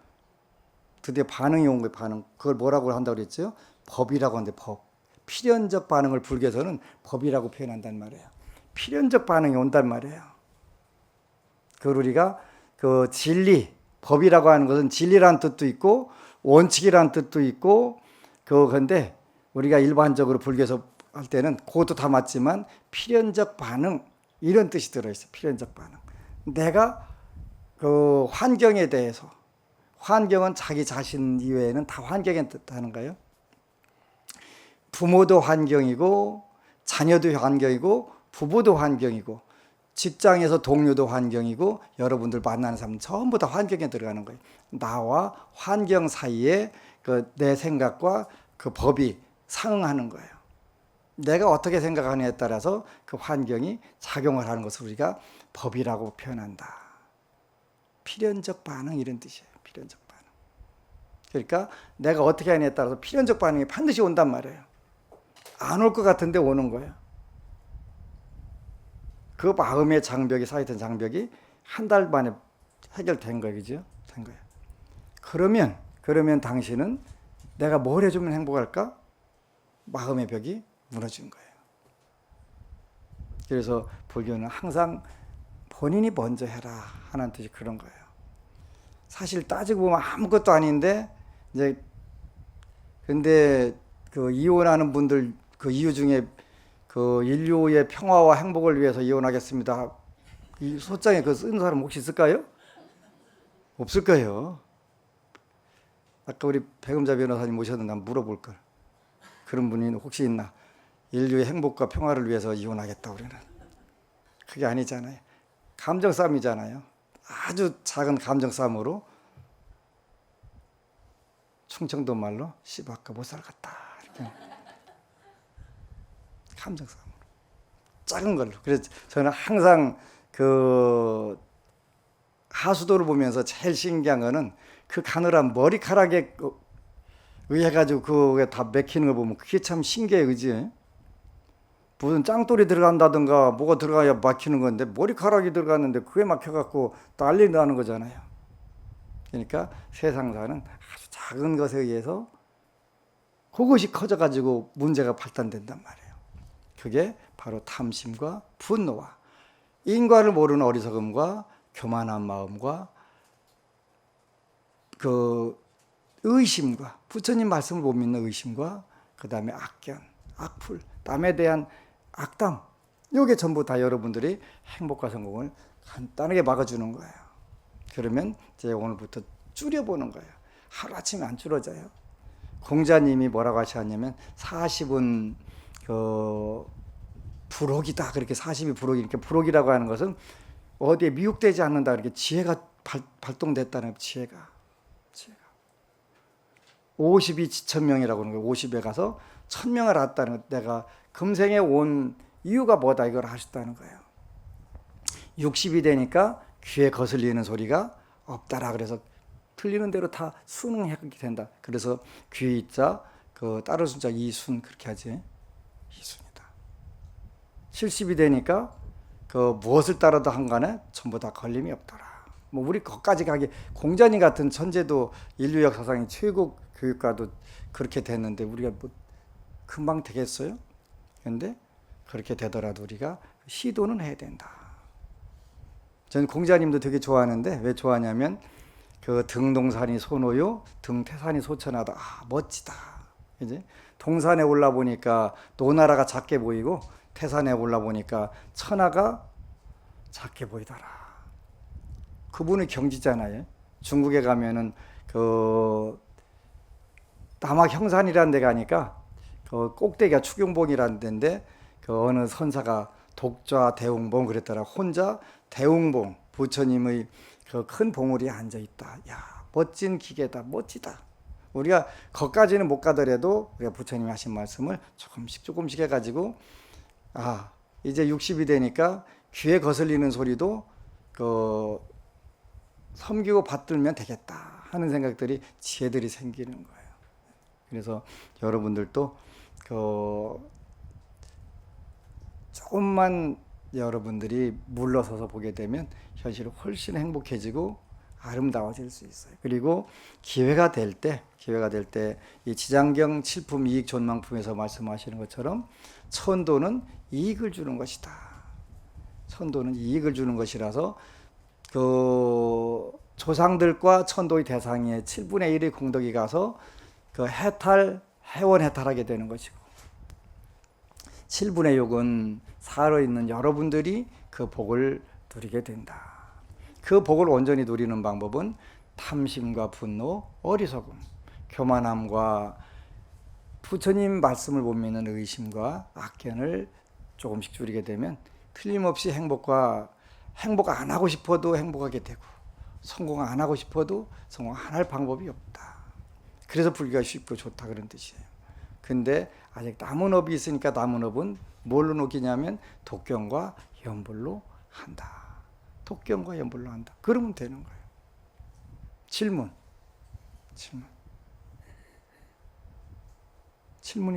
드디어 반응이 온 거예요. 반응. 그걸 뭐라고 한다고 그랬죠? 법이라고 하는데, 법. 필연적 반응을 불교에서는 법이라고 표현한단 말이에요. 필연적 반응이 온단 말이에요. 그걸 우리가 그 진리, 법이라고 하는 것은 진리라는 뜻도 있고 원칙이라는 뜻도 있고, 그건데 우리가 일반적으로 불교에서 할 때는 그것도 다 맞지만 필연적 반응, 이런 뜻이 들어있어요. 필연적 반응. 내가 그 환경에 대해서, 환경은 자기 자신 이외에는 다 환경에 뜻하는 거예요. 부모도 환경이고 자녀도 환경이고 부부도 환경이고 직장에서 동료도 환경이고 여러분들 만나는 사람 전부 다 환경에 들어가는 거예요. 나와 환경 사이에 그 내 생각과 그 법이 상응하는 거예요. 내가 어떻게 생각하느냐에 따라서 그 환경이 작용을 하는 것을 우리가 법이라고 표현한다. 필연적 반응, 이런 뜻이에요. 필연적 반응. 그러니까 내가 어떻게 하느냐에 따라서 필연적 반응이 반드시 온단 말이에요. 안 올 것 같은데 오는 거예요. 그 마음의 장벽이, 쌓였던 장벽이 한 달 만에 해결된 거예요. 그죠? 된 거예요. 그러면 당신은 내가 뭘 해주면 행복할까? 마음의 벽이 무너진 거예요. 그래서 불교는 항상 본인이 먼저 해라 하는 뜻이 그런 거예요. 사실 따지고 보면 아무것도 아닌데, 이제 근데 그 이혼하는 분들 그 이유 중에 그 인류의 평화와 행복을 위해서 이혼하겠습니다, 이 소장에 그 쓰는 사람 혹시 있을까요? 없을 거예요. 아까 우리 백음자 변호사님 모셨는데 한번 물어볼 걸. 그런 분이 혹시 있나? 인류의 행복과 평화를 위해서 이혼하겠다 우리는. 그게 아니잖아요. 감정 싸움이잖아요. 아주 작은 감정 싸움으로, 충청도 말로 씨바까 못 살겠다, 이렇게. 감정 싸움으로, 작은 걸로. 그래서 저는 항상 그 하수도를 보면서 제일 신기한 거는 그 가느란 머리카락에 의해 가지고 그게 다 맥히는 거 보면 그게 참 신기해, 그지? 무슨 짱돌이 들어간다든가 뭐가 들어가야 막히는 건데 머리카락이 들어갔는데 그게 막혀갖고 난리 나는 거잖아요. 그러니까 세상사는 아주 작은 것에 의해서 그것이 커져가지고 문제가 발단된단 말이에요. 그게 바로 탐심과 분노와 인과를 모르는 어리석음과 교만한 마음과 그 의심과 부처님 말씀을 못 믿는 의심과 그 다음에 악견, 악풀, 남에 대한 악담, 이게 전부 다 여러분들이 행복과 성공을 간단하게 막아주는 거예요. 그러면 이제 오늘부터 줄여보는 거예요. 하루아침에 안 줄어져요. 공자님이 뭐라고 하셨냐면 40은 불혹이다. 그렇게 40이 불혹이, 이렇게 불혹이라고 하는 것은 어디에 미혹되지 않는다. 이렇게 지혜가 발동됐다는 지혜가. 50이 지천명이라고 하는 거예요. 50에 가서 1000명을 알았다는 것. 내가 금생에 온 이유가 뭐다, 이걸 하셨다는 거예요. 60이 되니까 귀에 거슬리는 소리가 없다라. 그래서 틀리는 대로 다 순응하게 된다. 그래서 귀자, 그 따를 순자 이순, 그렇게 하지. 이순이다. 70이 되니까 그 무엇을 따라도 한간에 전부 다 걸림이 없더라. 뭐 우리 거기까지 가기, 공자님 같은 천재도 인류 역사상의 최고 교육가도 그렇게 됐는데 우리가 뭐 금방 되겠어요? 그런데 그렇게 되더라도 우리가 시도는 해야 된다. 저는 공자님도 되게 좋아하는데 왜 좋아하냐면 그 등동산이 소노요, 등태산이 소천하다. 아, 멋지다. 이제 동산에 올라 보니까 노나라가 작게 보이고 태산에 올라 보니까 천하가 작게 보이더라. 그분이 경지잖아요. 중국에 가면은 그 남악 형산이라는 데 가니까 그 꼭대기가 추경봉이라는 데인데 그 어느 선사가 독좌 대웅봉 그랬더라. 혼자 대웅봉 부처님의 그 큰 봉우리에 앉아 있다. 야, 멋진 기계다. 멋지다. 우리가 거기까지는 못 가더라도 우리가 부처님이 하신 말씀을 조금씩 해가지고 아, 이제 60이 되니까 귀에 거슬리는 소리도 그 섬기고 받들면 되겠다 하는 생각들이 지혜들이 생기는 거예요. 그래서 여러분들도 그 조금만 여러분들이 물러서서 보게 되면 현실이 훨씬 행복해지고 아름다워질 수 있어요. 그리고 기회가 될 때 이 지장경 칠품 이익 존망품에서 말씀하시는 것처럼 천도는 이익을 주는 것이다. 천도는 이익을 주는 것이라서 그 조상들과 천도의 대상에 7분의 1의 공덕이 가서 그 해원 해탈하게 되는 것이고 7분의 6은 살아있는 여러분들이 그 복을 누리게 된다. 그 복을 온전히 누리는 방법은 탐심과 분노, 어리석음, 교만함과 부처님 말씀을 못 믿는 의심과 악견을 조금씩 줄이게 되면 틀림없이 행복 안 하고 싶어도 행복하게 되고 성공 안 하고 싶어도 성공 안 할 방법이 없다. 그래서 불교가 쉽고 좋다 그런 뜻이에요. 근데 아직 남은 업이 있으니까 남은 업은 뭘로 녹이냐면 독경과 연불로 한다. 독경과 연불로 한다. 그러면 되는 거예요. 질문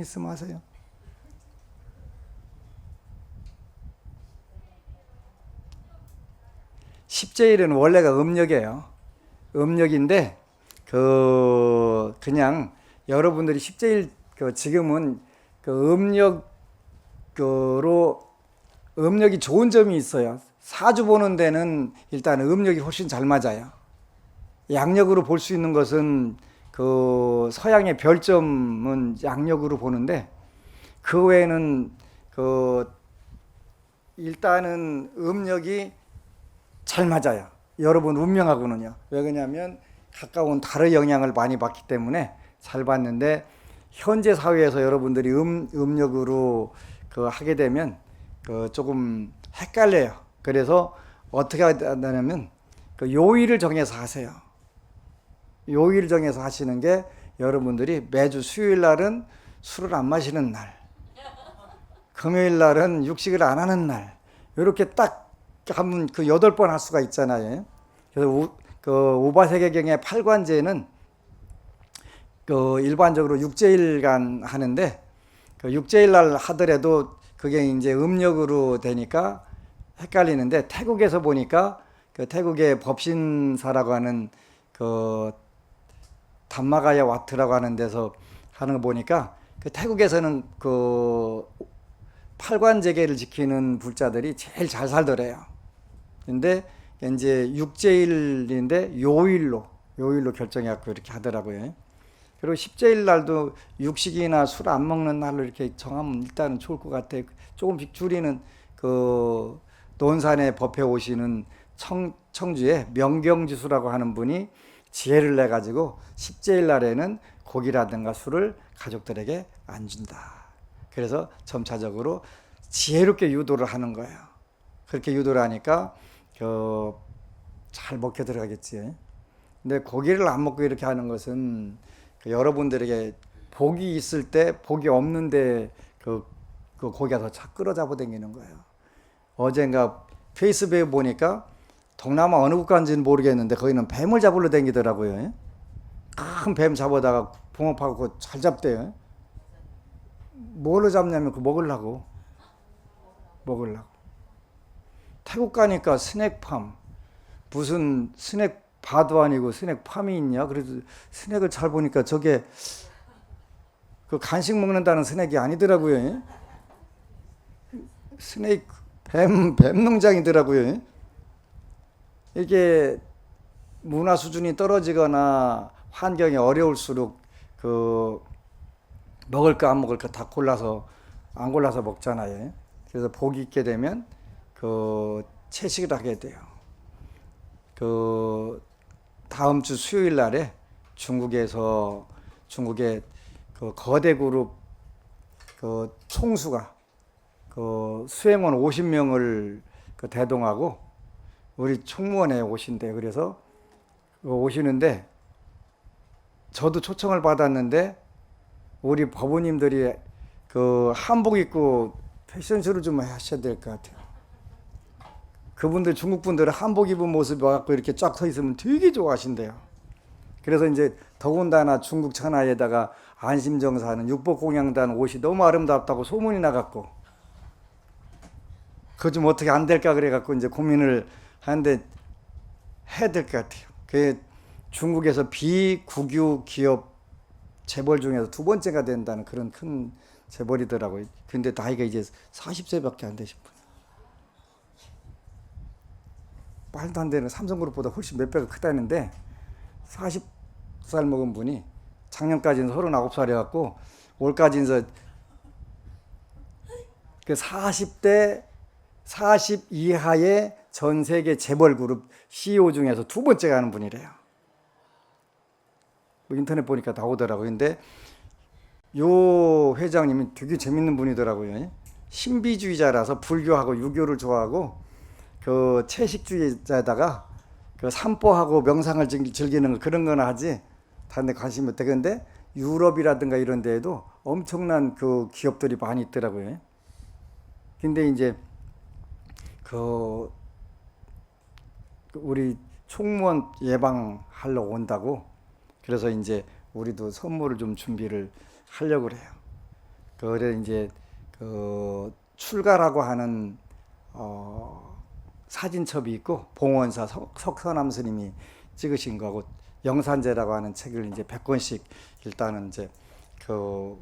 있으면 하세요. 십제일은 원래가 음력이에요. 음력인데 그냥 여러분들이 십제일 지금은 음력이 좋은 점이 있어요. 사주 보는 데는 일단 음력이 훨씬 잘 맞아요. 양력으로 볼 수 있는 것은 그 서양의 별점은 양력으로 보는데 그 외에는 일단은 음력이 잘 맞아요. 여러분 운명하고는요. 왜 그러냐면 가까운 달의 영향을 많이 받기 때문에 잘 봤는데 현재 사회에서 여러분들이 음력으로 하게 되면 조금 헷갈려요. 그래서 어떻게 하냐면 요일을 정해서 하세요. 요일을 정해서 하시는 게 여러분들이 매주 수요일 날은 술을 안 마시는 날, 금요일 날은 육식을 안 하는 날, 이렇게 딱 하면 8번 할 수가 있잖아요. 그래서 그 우바세계경의 팔관제는 그 일반적으로 육제일간 하는데 그 육제일날 하더라도 그게 이제 음력으로 되니까 헷갈리는데 태국에서 보니까 그 태국의 법신사라고 하는 그 담마가야 와트라고 하는 데서 하는 거 보니까 그 태국에서는 그 팔관제계를 지키는 불자들이 제일 잘 살더래요. 근데 이제 육제일인데 요일로 결정해갖고 이렇게 하더라고요. 그리고 십제일 날도 육식이나 술 안 먹는 날로 이렇게 정하면 일단은 좋을 것 같아요. 조금씩 줄이는 그 논산에 법회 오시는 청주에 명경지수라고 하는 분이 지혜를 내 가지고 십제일 날에는 고기라든가 술을 가족들에게 안 준다. 그래서 점차적으로 지혜롭게 유도를 하는 거예요. 그렇게 유도를 하니까 잘 먹게 들어가겠지. 근데 고기를 안 먹고 이렇게 하는 것은 여러분들에게 복이 있을 때 복이 없는데 그 고기가 더 끌어잡아 당기는 거예요. 어젠가 페이스북에 보니까 동남아 어느 국가인지는 모르겠는데 거기는 뱀을 잡으러 다니더라고요. 큰 뱀 잡아다가 붕어파고 잘 잡대요. 뭘로 잡냐면 그 먹으려고. 태국 가니까 스낵팜, 무슨 스낵 바도 아니고 스낵팜이 있냐? 그래서 스낵을 잘 보니까 저게 그 간식 먹는다는 스낵이 아니더라고요. 스낵 뱀 농장이더라고요. 이게 문화 수준이 떨어지거나 환경이 어려울수록 그 먹을 거 안 먹을 거 다 안 골라서 먹잖아요. 그래서 복이 있게 되면 그 채식을 하게 돼요. 그 다음 주 수요일 날에 중국의 그 거대 그룹 그 총수가 그 수행원 50명을 그 대동하고 우리 총무원에 오신대. 그래서 오시는데 저도 초청을 받았는데 우리 법원님들이 그 한복 입고 패션쇼를 좀 하셔야 될 것 같아요. 그분들 중국 분들은 한복 입은 모습 와갖고 이렇게 쫙 서 있으면 되게 좋아하신대요. 그래서 이제 더군다나 중국 천하에다가 안심정사는 육복공양단 옷이 너무 아름답다고 소문이 나갖고 그거 좀 어떻게 안 될까 그래갖고 이제 고민을 하는데 해야 될 것 같아요. 그게 중국에서 비국유 기업 재벌 중에서 두 번째가 된다는 그런 큰 재벌이더라고요. 근데 나이가 이제 40세밖에 안 되신 분. 말도 안 되는 삼성그룹보다 훨씬 몇 배가 크다는데 40살 먹은 분이 작년까지는 39살이었고 올까지는 그 40대 40 이하의 전 세계 재벌 그룹 CEO 중에서 두 번째가 하는 분이래요. 인터넷 보니까 나오더라고요. 근데 요 회장님이 되게 재밌는 분이더라고요. 신비주의자라서 불교하고 유교를 좋아하고 그 채식주의자에다가 그 산보하고 명상을 즐기는 거 그런 거나 하지 다른 데 관심이 없대. 근데 유럽이라든가 이런 데에도 엄청난 그 기업들이 많이 있더라고요. 근데 이제 그 우리 총무원 예방하러 온다고 그래서 이제 우리도 선물을 좀 준비를 하려고 그래요. 그래 이제 그 출가라고 하는 사진첩이 있고 봉원사 석선암 스님이 찍으신 거하고 영산제라고 하는 책을 이제 100권씩 일단은 이제 그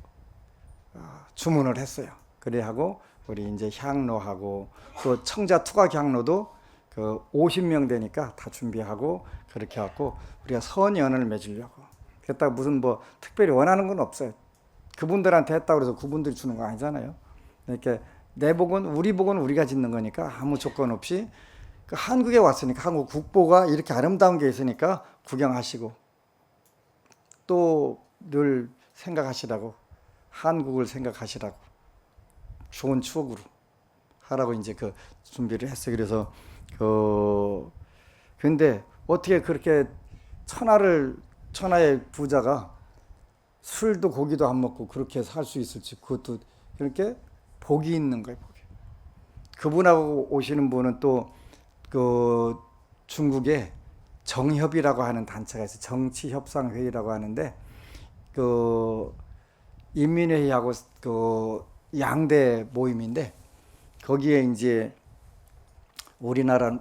주문을 했어요. 그래 하고 우리 이제 향로하고 또 청자 투각 향로도 그 50명 되니까 다 준비하고 그렇게 갖고 우리가 선연을 맺으려고. 그랬다가 무슨 뭐 특별히 원하는 건 없어요. 그분들한테 했다고 해서 그분들이 주는 거 아니잖아요. 이렇게 내 복은 우리 복은 우리가 짓는 거니까 아무 조건 없이 그 한국에 왔으니까 한국 국보가 이렇게 아름다운 게 있으니까 구경하시고 또 늘 생각하시라고 한국을 생각하시라고 좋은 추억으로 하라고 이제 그 준비를 했어요. 그래서 근데 어떻게 그렇게 천하의 부자가 술도 고기도 안 먹고 그렇게 살 수 있을지 그것도 이렇게 복이 있는 거예요. 복이. 그분하고 오시는 분은 또 그 중국에 정협이라고 하는 단체가 있어요. 정치협상회의라고 하는데 그 인민회의하고 그 양대 모임인데 거기에 이제 우리나라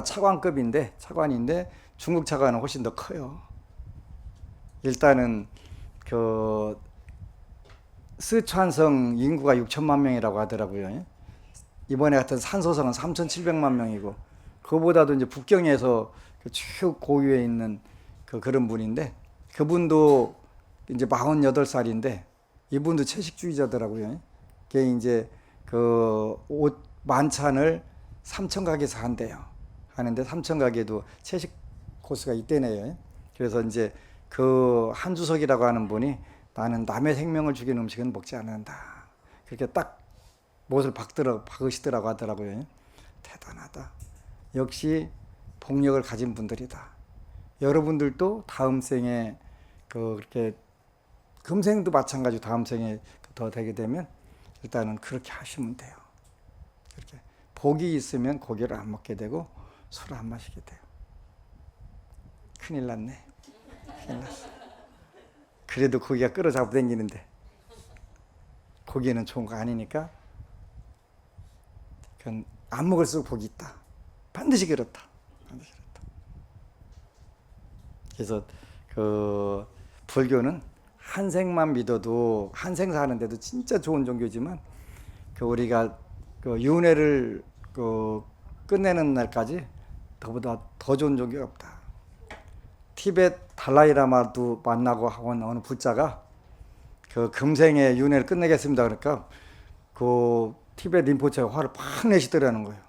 차관인데 중국 차관은 훨씬 더 커요. 일단은 그 스촨성 인구가 6천만 명이라고 하더라고요. 이번에 같은 산소성은 3,700만 명이고 그보다도 이제 북경에서 최고위에 있는 그런 분인데 그분도 이제 48살인데 이분도 채식주의자더라고요. 그게 이제 그 옷 만찬을 삼천각에서 한대요. 하는데 삼천각에도 채식 코스가 있대네요. 그래서 이제 그 한주석이라고 하는 분이 나는 남의 생명을 죽이는 음식은 먹지 않는다. 그렇게 딱 못을 박으시더라고 하더라고요. 대단하다. 역시 복력을 가진 분들이다. 여러분들도 다음 생에 그렇게 금생도 마찬가지로 다음 생에 더 되게 되면 일단은 그렇게 하시면 돼요. 이렇게 복이 있으면 고기를 안 먹게 되고 술을 안 마시게 돼요. 큰일 났네. 큰일 났어. 그래도 고기가 끌어잡고 다니는데 고기는 좋은 거 아니니까 그건 안 먹을수록 복이 있다. 반드시 그렇다. 반드시 그렇다. 그래서 그 불교는 한 생만 믿어도 한 생 사는데도 진짜 좋은 종교지만 그 우리가 그 윤회를 끝내는 날까지 그보다 더 좋은 종교가 없다. 티베트 달라이라마도 만나고 한 어느 부자가 그 금생에 윤회를 끝내겠습니다. 그러니까 그 티베트 림포체가 화를 팍 내시더라는 거예요.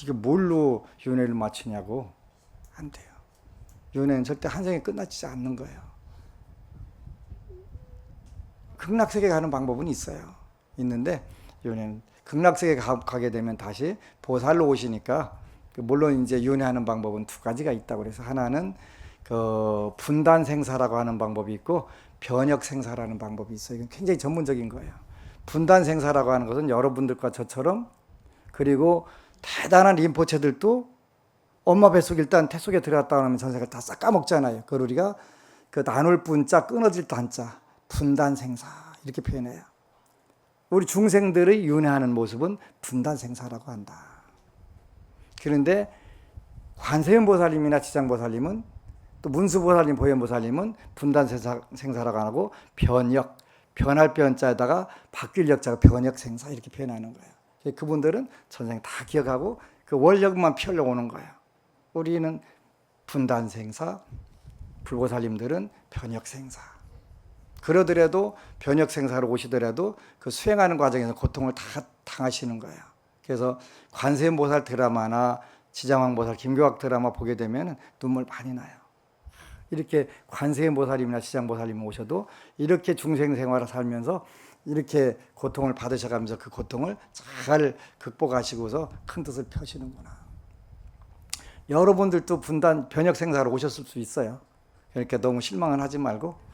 네가 뭘로 윤회를 마치냐고. 안 돼요. 윤회는 절대 한 생에 끝나지 않는 거예요. 극락세계 가는 방법은 있어요. 있는데 윤회는 극락세계 가게 되면 다시 보살로 오시니까 물론 이제 윤회하는 방법은 두 가지가 있다고 그래서 하나는 그 분단 생사라고 하는 방법이 있고 변혁 생사라는 방법이 있어요. 이건 굉장히 전문적인 거예요. 분단 생사라고 하는 것은 여러분들과 저처럼 그리고 대단한 림포체들도 엄마 뱃속 일단 태 속에 들어갔다 오면 전생을 다 싹 까먹잖아요. 그걸 우리가 그 나눌 분자 끊어질 단자 분단 생사 이렇게 표현해요. 우리 중생들의 윤회하는 모습은 분단 생사라고 한다. 그런데 관세음 보살님이나 지장보살님은 또 문수보살님, 보현보살님은 분단 생사라고 안 하고 변혁, 변할 변자에다가 바뀔 역자가 변혁 생사 이렇게 표현하는 거예요. 그분들은 전생 다 기억하고 그 원력만 피하려고 오는 거예요. 우리는 분단 생사, 불보살님들은 변혁 생사. 그러더라도 변혁 생사로 오시더라도 그 수행하는 과정에서 고통을 다 당하시는 거예요. 그래서 관세음보살 드라마나 지장왕보살, 김교학 드라마 보게 되면 눈물 많이 나요. 이렇게 관세음보살님이나 지장보살님 오셔도 이렇게 중생 생활을 살면서 이렇게 고통을 받으셔가면서 그 고통을 잘 극복하시고서 큰 뜻을 펴시는구나. 여러분들도 분단 변혁 생사로 오셨을 수 있어요. 그러니까 너무 실망은 하지 말고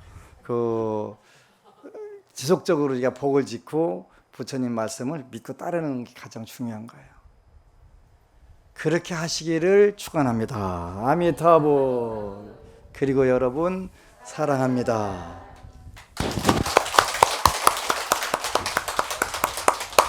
지속적으로 우리가 복을 짓고 부처님 말씀을 믿고 따르는 게 가장 중요한 거예요. 그렇게 하시기를 축원합니다. 아미타보. 그리고 여러분 사랑합니다.